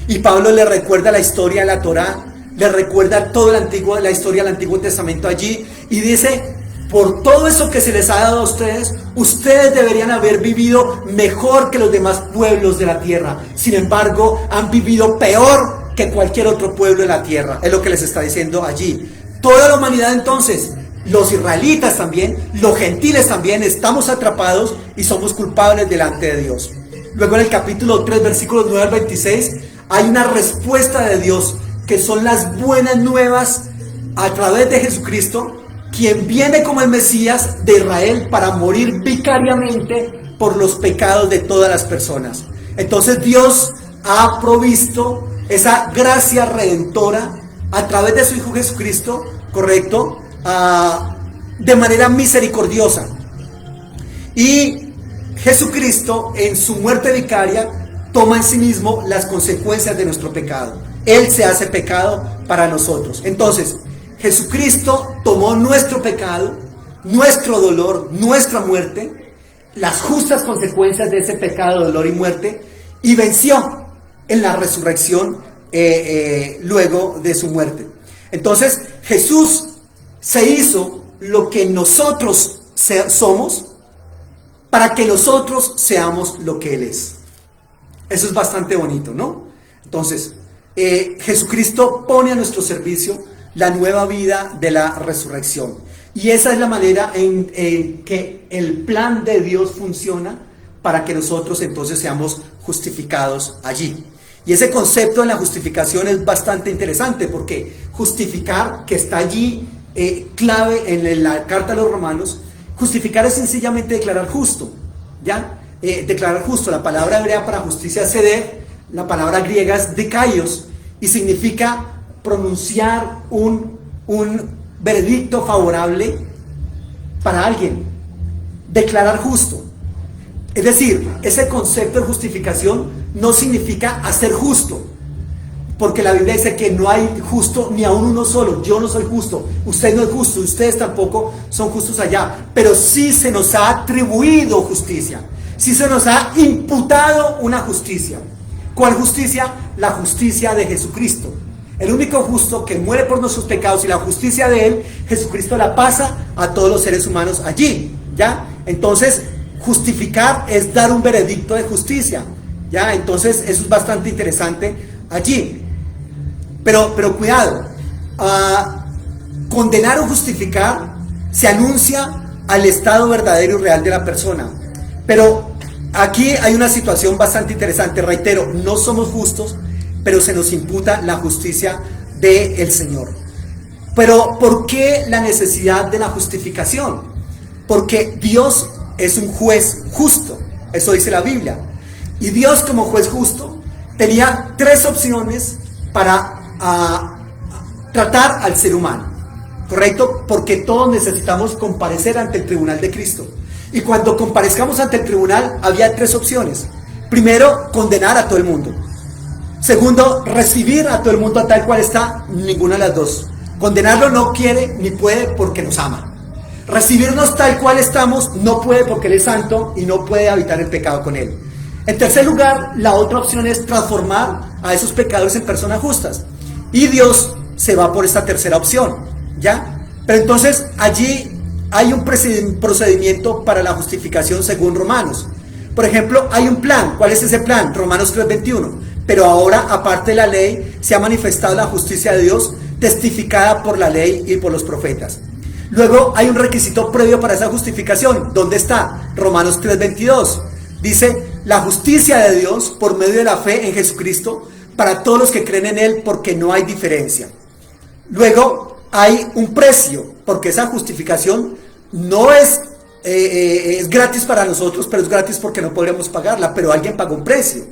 Y Pablo le recuerda la historia de la Torá, le recuerda toda la historia del Antiguo Testamento allí, y dice: por todo eso que se les ha dado a ustedes, ustedes deberían haber vivido mejor que los demás pueblos de la tierra. Sin embargo, han vivido peor que cualquier otro pueblo de la tierra. Es lo que les está diciendo allí. Toda la humanidad, entonces, los israelitas también, los gentiles también, estamos atrapados y somos culpables delante de Dios. Luego en el capítulo 3, versículos 9 al 26, hay una respuesta de Dios, que son las buenas nuevas a través de Jesucristo, quien viene como el Mesías de Israel para morir vicariamente por los pecados de todas las personas. Entonces Dios ha provisto esa gracia redentora a través de su Hijo Jesucristo, ¿correcto? De manera misericordiosa. Y Jesucristo, en su muerte vicaria, toma en sí mismo las consecuencias de nuestro pecado. Él se hace pecado para nosotros. Entonces, Jesucristo tomó nuestro pecado, nuestro dolor, nuestra muerte, las justas consecuencias de ese pecado, dolor y muerte, y venció en la resurrección luego de su muerte. Entonces, Jesús se hizo lo que nosotros somos para que nosotros seamos lo que Él es. Eso es bastante bonito, ¿no? Entonces, Jesucristo pone a nuestro servicio la nueva vida de la resurrección. Y esa es la manera en que el plan de Dios funciona para que nosotros entonces seamos justificados allí. Y ese concepto en la justificación es bastante interesante, porque justificar, que está allí clave en la carta a los Romanos, justificar es sencillamente declarar justo, ¿ya? Declarar justo. La palabra hebrea para justicia es seder, la palabra griega es dikaios, y significa pronunciar un veredicto favorable para alguien, declarar justo. Es decir, ese concepto de justificación no significa hacer justo, porque la Biblia dice que no hay justo ni aún uno solo. Yo no soy justo, usted no es justo, ustedes tampoco son justos allá, pero sí se nos ha atribuido justicia, sí se nos ha imputado una justicia. ¿Cuál justicia? La justicia de Jesucristo. El único justo que muere por nuestros pecados, y la justicia de Él, Jesucristo la pasa a todos los seres humanos allí, ¿ya? Entonces, justificar es dar un veredicto de justicia, ¿ya? Entonces, eso es bastante interesante allí. Pero cuidado, condenar o justificar se anuncia al estado verdadero y real de la persona. Pero aquí hay una situación bastante interesante. Reitero, no somos justos, pero se nos imputa la justicia del Señor. Pero ¿por qué la necesidad de la justificación? Porque Dios es un juez justo, eso dice la Biblia. Y Dios, como juez justo, tenía tres opciones para tratar al ser humano, ¿correcto? Porque todos necesitamos comparecer ante el tribunal de Cristo. Y cuando comparezcamos ante el tribunal, había tres opciones. Primero, condenar a todo el mundo. Segundo, recibir a todo el mundo a tal cual está. Ninguna de las dos. Condenarlo no quiere ni puede porque nos ama. Recibirnos tal cual estamos no puede porque Él es santo y no puede habitar el pecado con Él. En tercer lugar, la otra opción es transformar a esos pecadores en personas justas. Y Dios se va por esta tercera opción, ¿ya? Pero entonces allí hay un procedimiento para la justificación según Romanos. Por ejemplo, hay un plan. ¿Cuál es ese plan? Romanos 3:21. Pero ahora, aparte de la ley, se ha manifestado la justicia de Dios, testificada por la ley y por los profetas. Luego hay un requisito previo para esa justificación. ¿Dónde está? Romanos 3:22. Dice: la justicia de Dios por medio de la fe en Jesucristo para todos los que creen en Él, porque no hay diferencia. Luego hay un precio, porque esa justificación no es gratis para nosotros, pero es gratis porque no podríamos pagarla, pero alguien pagó un precio.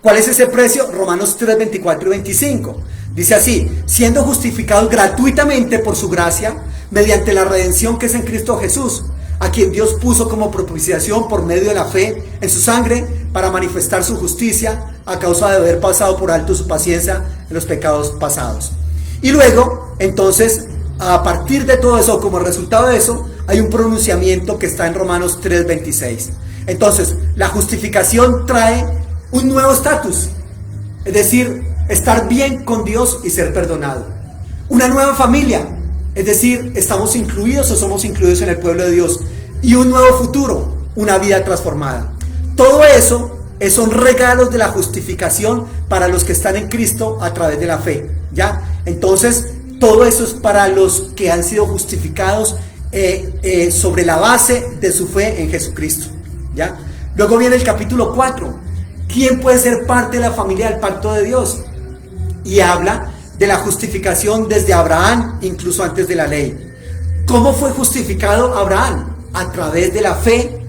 ¿Cuál es ese precio? Romanos 3, 24 y 25. Dice así: siendo justificados gratuitamente por su gracia, mediante la redención que es en Cristo Jesús, a quien Dios puso como propiciación por medio de la fe en su sangre, para manifestar su justicia, a causa de haber pasado por alto su paciencia en los pecados pasados. Y luego, entonces, a partir de todo eso, como resultado de eso, hay un pronunciamiento que está en Romanos 3, 26. Entonces, la justificación trae un nuevo estatus, es decir, estar bien con Dios y ser perdonado. Una nueva familia, es decir, estamos incluidos o somos incluidos en el pueblo de Dios. Y un nuevo futuro, una vida transformada. Todo eso son regalos de la justificación para los que están en Cristo a través de la fe, ¿ya? Entonces, todo eso es para los que han sido justificados sobre la base de su fe en Jesucristo, ¿ya? Luego viene el capítulo 4. ¿Quién puede ser parte de la familia del pacto de Dios? Y habla de la justificación desde Abraham, incluso antes de la ley. ¿Cómo fue justificado Abraham? A través de la fe,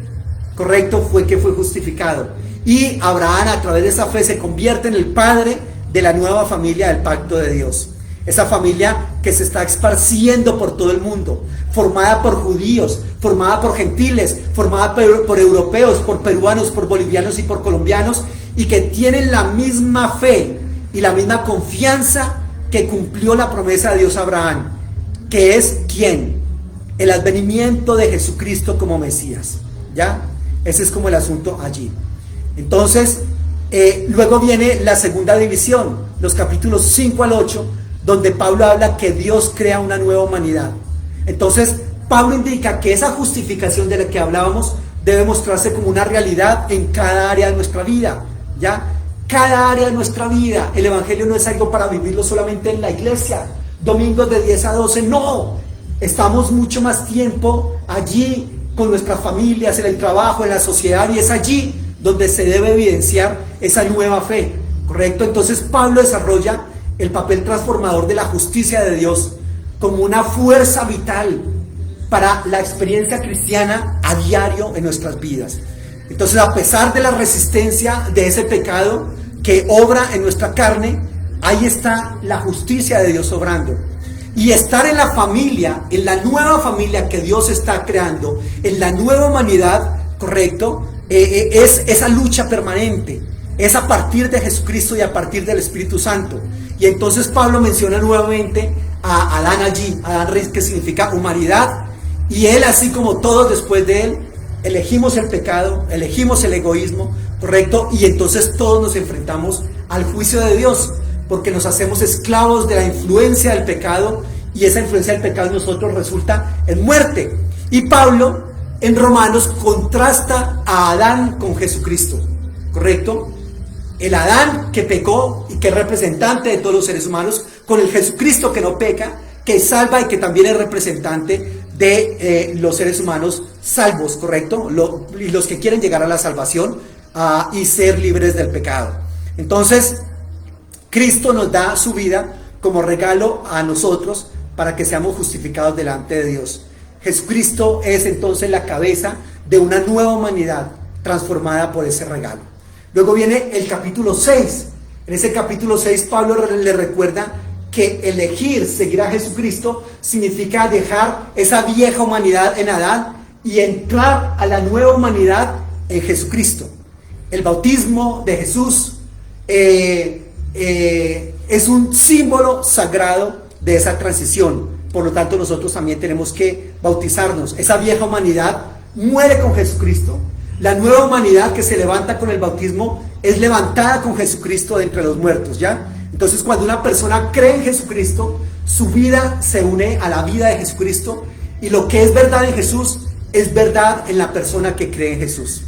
correcto, fue que fue justificado. Y Abraham, a través de esa fe, se convierte en el padre de la nueva familia del pacto de Dios. Esa familia que se está esparciendo por todo el mundo, formada por judíos, formada por gentiles, formada por europeos, por peruanos, por bolivianos y por colombianos, y que tienen la misma fe y la misma confianza que cumplió la promesa de Dios a Abraham, que es ¿quién? El advenimiento de Jesucristo como Mesías, ¿ya? Ese es como el asunto allí. Entonces, luego viene la segunda división, los capítulos 5 al 8, donde Pablo habla que Dios crea una nueva humanidad. Entonces, Pablo indica que esa justificación de la que hablábamos debe mostrarse como una realidad en cada área de nuestra vida, ¿ya? Cada área de nuestra vida. El evangelio no es algo para vivirlo solamente en la iglesia, domingos de 10 a 12, no. Estamos mucho más tiempo allí con nuestras familias, en el trabajo, en la sociedad, y es allí donde se debe evidenciar esa nueva fe, ¿correcto? Entonces Pablo desarrolla el papel transformador de la justicia de Dios como una fuerza vital para la experiencia cristiana a diario en nuestras vidas. Entonces, a pesar de la resistencia de ese pecado que obra en nuestra carne, ahí está la justicia de Dios obrando. Y estar en la familia, en la nueva familia que Dios está creando, en la nueva humanidad, correcto, es esa lucha permanente, es a partir de Jesucristo y a partir del Espíritu Santo. Y entonces Pablo menciona nuevamente a Adán allí, Adán, que significa humanidad, y él, así como todos después de él, elegimos el pecado, elegimos el egoísmo, correcto, y entonces todos nos enfrentamos al juicio de Dios, porque nos hacemos esclavos de la influencia del pecado, y esa influencia del pecado en nosotros resulta en muerte. Y Pablo en Romanos contrasta a Adán con Jesucristo, ¿correcto? El Adán que pecó y que es representante de todos los seres humanos, con el Jesucristo que no peca, que salva y que también es representante de los seres humanos salvos, ¿correcto? Y los que quieren llegar a la salvación y ser libres del pecado. Entonces, Cristo nos da su vida como regalo a nosotros para que seamos justificados delante de Dios. Jesucristo es entonces la cabeza de una nueva humanidad transformada por ese regalo. Luego viene el capítulo 6. En ese capítulo 6 Pablo le recuerda que elegir seguir a Jesucristo significa dejar esa vieja humanidad en Adán y entrar a la nueva humanidad en Jesucristo. El bautismo de Jesús es un símbolo sagrado de esa transición. Por lo tanto, nosotros también tenemos que bautizarnos. Esa vieja humanidad muere con Jesucristo. La nueva humanidad que se levanta con el bautismo es levantada con Jesucristo de entre los muertos, ¿ya? Entonces, cuando una persona cree en Jesucristo, su vida se une a la vida de Jesucristo, y lo que es verdad en Jesús es verdad en la persona que cree en Jesús.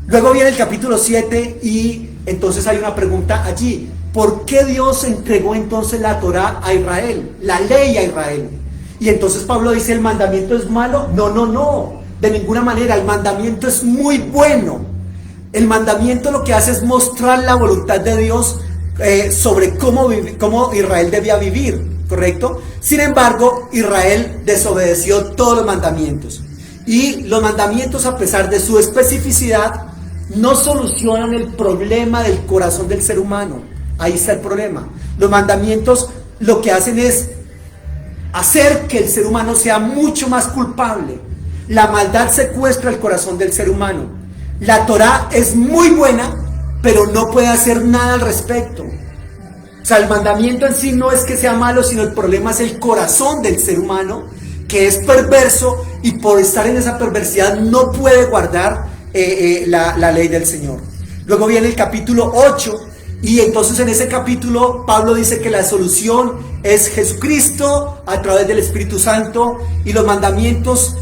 Luego viene el capítulo 7 y entonces hay una pregunta allí. ¿Por qué Dios entregó entonces la Torá a Israel, la ley a Israel? Y entonces Pablo dice, ¿el mandamiento es malo? No, de ninguna manera. El mandamiento es muy bueno. El mandamiento lo que hace es mostrar la voluntad de Dios sobre cómo Israel debía vivir, ¿correcto? Sin embargo, Israel desobedeció todos los mandamientos. Y los mandamientos, a pesar de su especificidad, no solucionan el problema del corazón del ser humano. Ahí está el problema. Los mandamientos lo que hacen es hacer que el ser humano sea mucho más culpable. La maldad secuestra el corazón del ser humano. La Torá es muy buena, pero no puede hacer nada al respecto. O sea, el mandamiento en sí no es que sea malo, sino el problema es el corazón del ser humano, que es perverso, y por estar en esa perversidad no puede guardar la ley del Señor. Luego viene el capítulo 8, y entonces en ese capítulo Pablo dice que la solución es Jesucristo a través del Espíritu Santo, y los mandamientos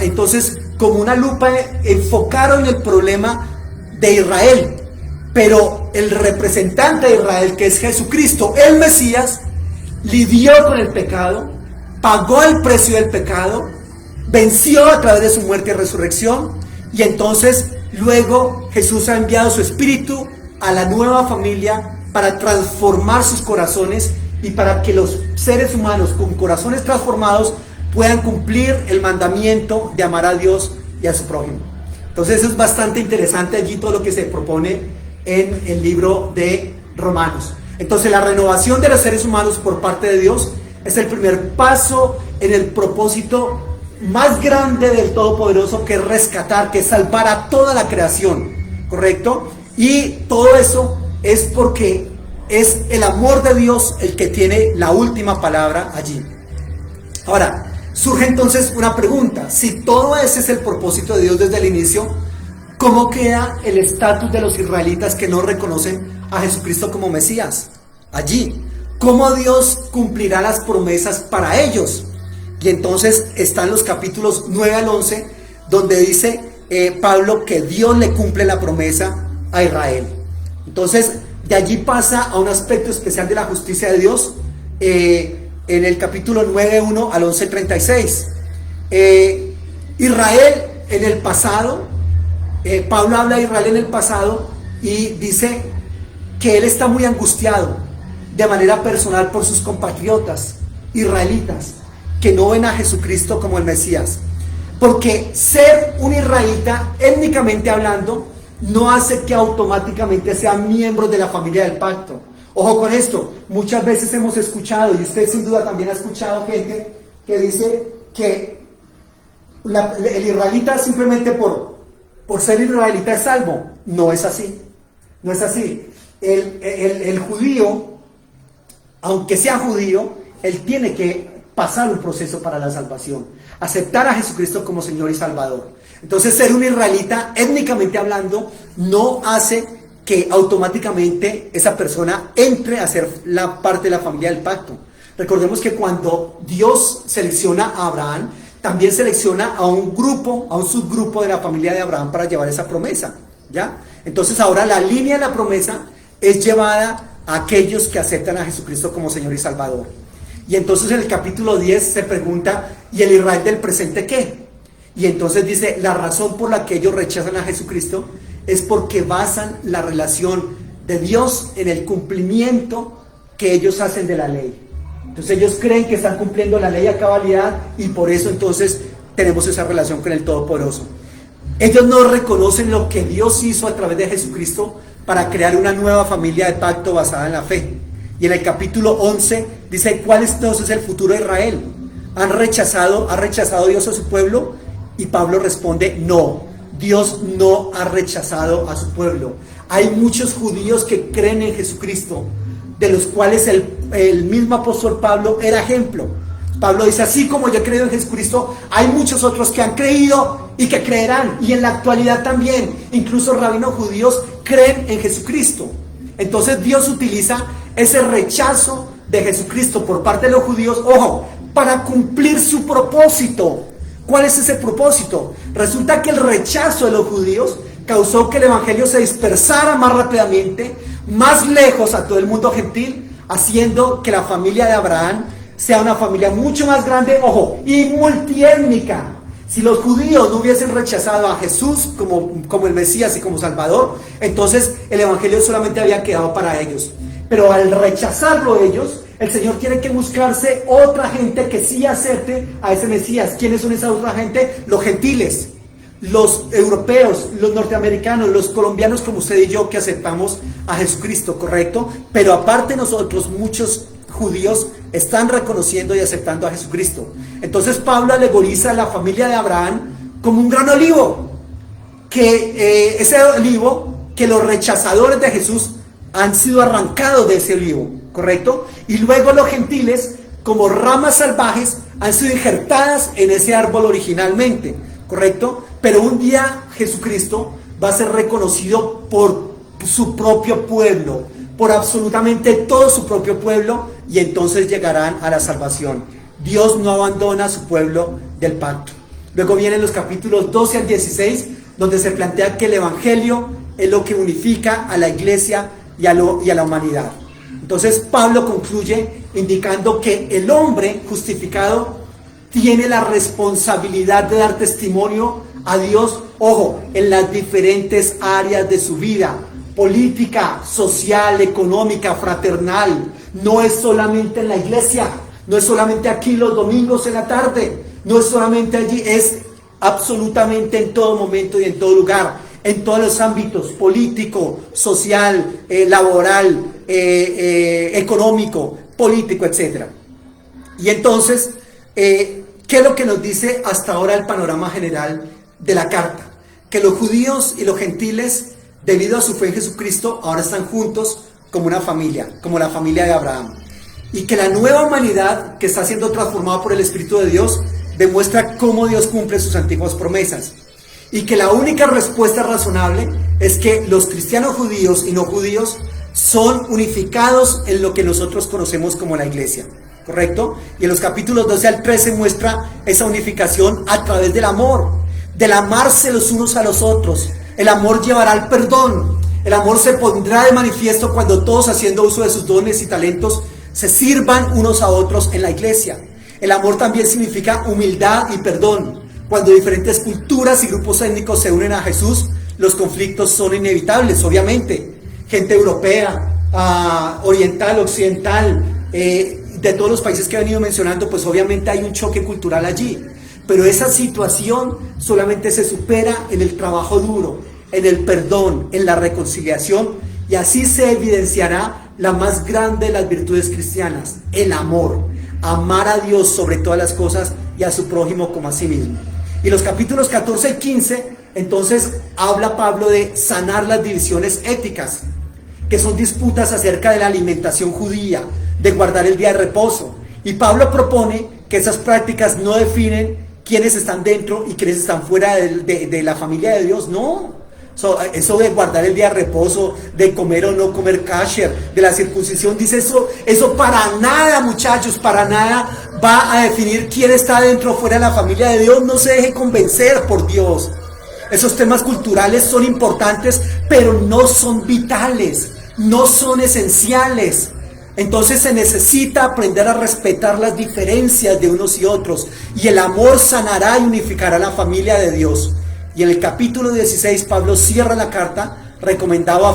entonces como una lupa enfocaron el problema de Israel. Pero el representante de Israel, que es Jesucristo, el Mesías, lidió con el pecado, pagó el precio del pecado, venció a través de su muerte y resurrección, y entonces luego Jesús ha enviado su Espíritu a la nueva familia para transformar sus corazones y para que los seres humanos con corazones transformados puedan cumplir el mandamiento de amar a Dios y a su prójimo. Entonces eso es bastante interesante allí todo lo que se propone en el libro de Romanos. Entonces la renovación de los seres humanos por parte de Dios es el primer paso en el propósito más grande del Todopoderoso, que es rescatar, que es salvar a toda la creación, ¿correcto? Y todo eso es porque es el amor de Dios el que tiene la última palabra allí. Ahora, surge entonces una pregunta: si todo ese es el propósito de Dios desde el inicio, ¿cómo queda el estatus de los israelitas que no reconocen a Jesucristo como Mesías allí? ¿Cómo Dios cumplirá las promesas para ellos? Y entonces están los capítulos 9 al 11, donde dice Pablo que Dios le cumple la promesa a Israel. Entonces, de allí pasa a un aspecto especial de la justicia de Dios, en el capítulo 9, 1 al 11, 36. Israel en el pasado, Pablo habla de Israel en el pasado y dice que él está muy angustiado de manera personal por sus compatriotas israelitas que no ven a Jesucristo como el Mesías, porque ser un israelita, étnicamente hablando, no hace que automáticamente sean miembros de la familia del pacto. Ojo con esto, muchas veces hemos escuchado, y usted sin duda también ha escuchado gente que dice que el israelita simplemente por ser israelita es salvo. No es así, no es así. El judío, aunque sea judío, él tiene que pasar un proceso para la salvación, aceptar a Jesucristo como Señor y Salvador. Entonces, ser un israelita, étnicamente hablando, no hace que automáticamente esa persona entre a ser la parte de la familia del pacto. Recordemos que cuando Dios selecciona a Abraham, también selecciona a un grupo, a un subgrupo de la familia de Abraham para llevar esa promesa, ¿ya? Entonces ahora la línea de la promesa es llevada a aquellos que aceptan a Jesucristo como Señor y Salvador. Y entonces en el capítulo 10 se pregunta, ¿y el Israel del presente qué? Y entonces dice, la razón por la que ellos rechazan a Jesucristo es porque basan la relación de Dios en el cumplimiento que ellos hacen de la ley. Entonces ellos creen que están cumpliendo la ley a cabalidad, y por eso entonces tenemos esa relación con el Todopoderoso. Ellos no reconocen lo que Dios hizo a través de Jesucristo para crear una nueva familia de pacto basada en la fe. Y en el capítulo 11 dice, ¿cuál es entonces el futuro de Israel? ¿Ha rechazado Dios a su pueblo? Y Pablo responde, no, Dios no ha rechazado a su pueblo. Hay muchos judíos que creen en Jesucristo, de los cuales el mismo apóstol Pablo era ejemplo. Pablo dice, así como yo he creído en Jesucristo, hay muchos otros que han creído y que creerán. Y en la actualidad también, incluso rabinos judíos creen en Jesucristo. Entonces Dios utiliza ese rechazo de Jesucristo por parte de los judíos, ojo, para cumplir su propósito. ¿Cuál es ese propósito? Resulta que el rechazo de los judíos causó que el evangelio se dispersara más rápidamente, más lejos a todo el mundo gentil, haciendo que la familia de Abraham sea una familia mucho más grande, ojo, y multiétnica. Si los judíos no hubiesen rechazado a Jesús como el Mesías y como Salvador, entonces el evangelio solamente había quedado para ellos. pero al rechazarlo ellos, el Señor tiene que buscarse otra gente que sí acepte a ese Mesías. ¿Quiénes son esa otra gente? Los gentiles, los europeos, los norteamericanos, los colombianos como usted y yo que aceptamos a Jesucristo, ¿correcto? Pero aparte nosotros, muchos judíos están reconociendo y aceptando a Jesucristo. Entonces Pablo alegoriza a la familia de Abraham como un gran olivo, que ese olivo, que los rechazadores de Jesús han sido arrancados de ese olivo, ¿correcto? Y luego los gentiles, como ramas salvajes, han sido injertadas en ese árbol originalmente, ¿correcto? Pero un día Jesucristo va a ser reconocido por su propio pueblo, por absolutamente todo su propio pueblo, y entonces llegarán a la salvación. Dios no abandona a su pueblo del pacto. Luego vienen los capítulos 12 al 16, donde se plantea que el evangelio es lo que unifica a la iglesia y a la humanidad. Entonces Pablo concluye indicando que el hombre justificado tiene la responsabilidad de dar testimonio a Dios, ojo, en las diferentes áreas de su vida, política, social, económica, fraternal. No es solamente en la iglesia, no es solamente aquí los domingos en la tarde, no es solamente allí, es absolutamente en todo momento y en todo lugar, en todos los ámbitos, político, social, laboral, económico, político, etc. Y entonces, ¿qué es lo que nos dice hasta ahora el panorama general de la carta? Que los judíos y los gentiles, debido a su fe en Jesucristo, ahora están juntos como una familia, como la familia de Abraham. Y que la nueva humanidad que está siendo transformada por el Espíritu de Dios demuestra cómo Dios cumple sus antiguas promesas. Y que la única respuesta razonable es que los cristianos judíos y no judíos son unificados en lo que nosotros conocemos como la iglesia, ¿correcto? Y en los capítulos 12 al 13 muestra esa unificación a través del amor, del amarse los unos a los otros. El amor llevará al perdón. El amor se pondrá de manifiesto cuando todos, haciendo uso de sus dones y talentos, se sirvan unos a otros en la iglesia. El amor también significa humildad y perdón. Cuando diferentes culturas y grupos étnicos se unen a Jesús, los conflictos son inevitables, obviamente. Gente europea, oriental, occidental, de todos los países que he venido mencionando, pues obviamente hay un choque cultural allí. Pero esa situación solamente se supera en el trabajo duro, en el perdón, en la reconciliación, y así se evidenciará la más grande de las virtudes cristianas, el amor. Amar a Dios sobre todas las cosas y a su prójimo como a sí mismo. Y los capítulos 14 y 15, entonces habla Pablo de sanar las divisiones éticas, que son disputas acerca de la alimentación judía, de guardar el día de reposo. Y Pablo propone que esas prácticas no definen quiénes están dentro y quiénes están fuera de la familia de Dios. No, eso de guardar el día de reposo, de comer o no comer kasher, de la circuncisión, dice eso para nada, muchachos, para nada va a definir quién está dentro o fuera de la familia de Dios. No se deje convencer por Dios. Esos temas culturales son importantes, pero no son vitales, no son esenciales. Entonces se necesita aprender a respetar las diferencias de unos y otros, y el amor sanará y unificará la familia de Dios. Y en el capítulo 16 Pablo cierra la carta recomendando a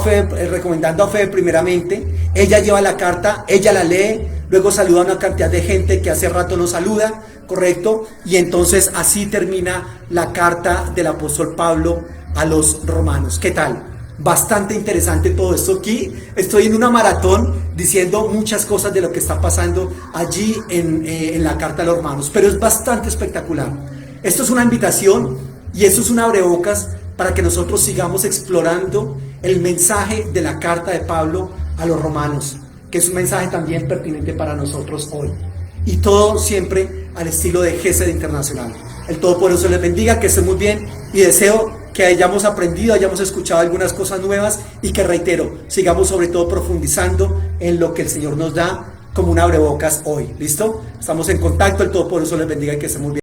Febe primeramente. Ella lleva la carta, ella la lee, luego saluda a una cantidad de gente que hace rato no saluda, ¿correcto? Y entonces así termina la carta del apóstol Pablo a los romanos. ¿Qué tal? Bastante interesante todo esto. Aquí estoy en una maratón diciendo muchas cosas de lo que está pasando allí en la carta a los romanos, pero es bastante espectacular. Esto es una invitación y esto es un abrebocas para que nosotros sigamos explorando el mensaje de la carta de Pablo a los romanos, que es un mensaje también pertinente para nosotros hoy. Y todo siempre al estilo de GESED Internacional. El Todopoderoso les bendiga, que estén muy bien, y deseo que hayamos aprendido, hayamos escuchado algunas cosas nuevas, y que, reitero, sigamos sobre todo profundizando en lo que el Señor nos da como un abrebocas hoy. ¿Listo? Estamos en contacto. El Todopoderoso les bendiga y que estén muy bien.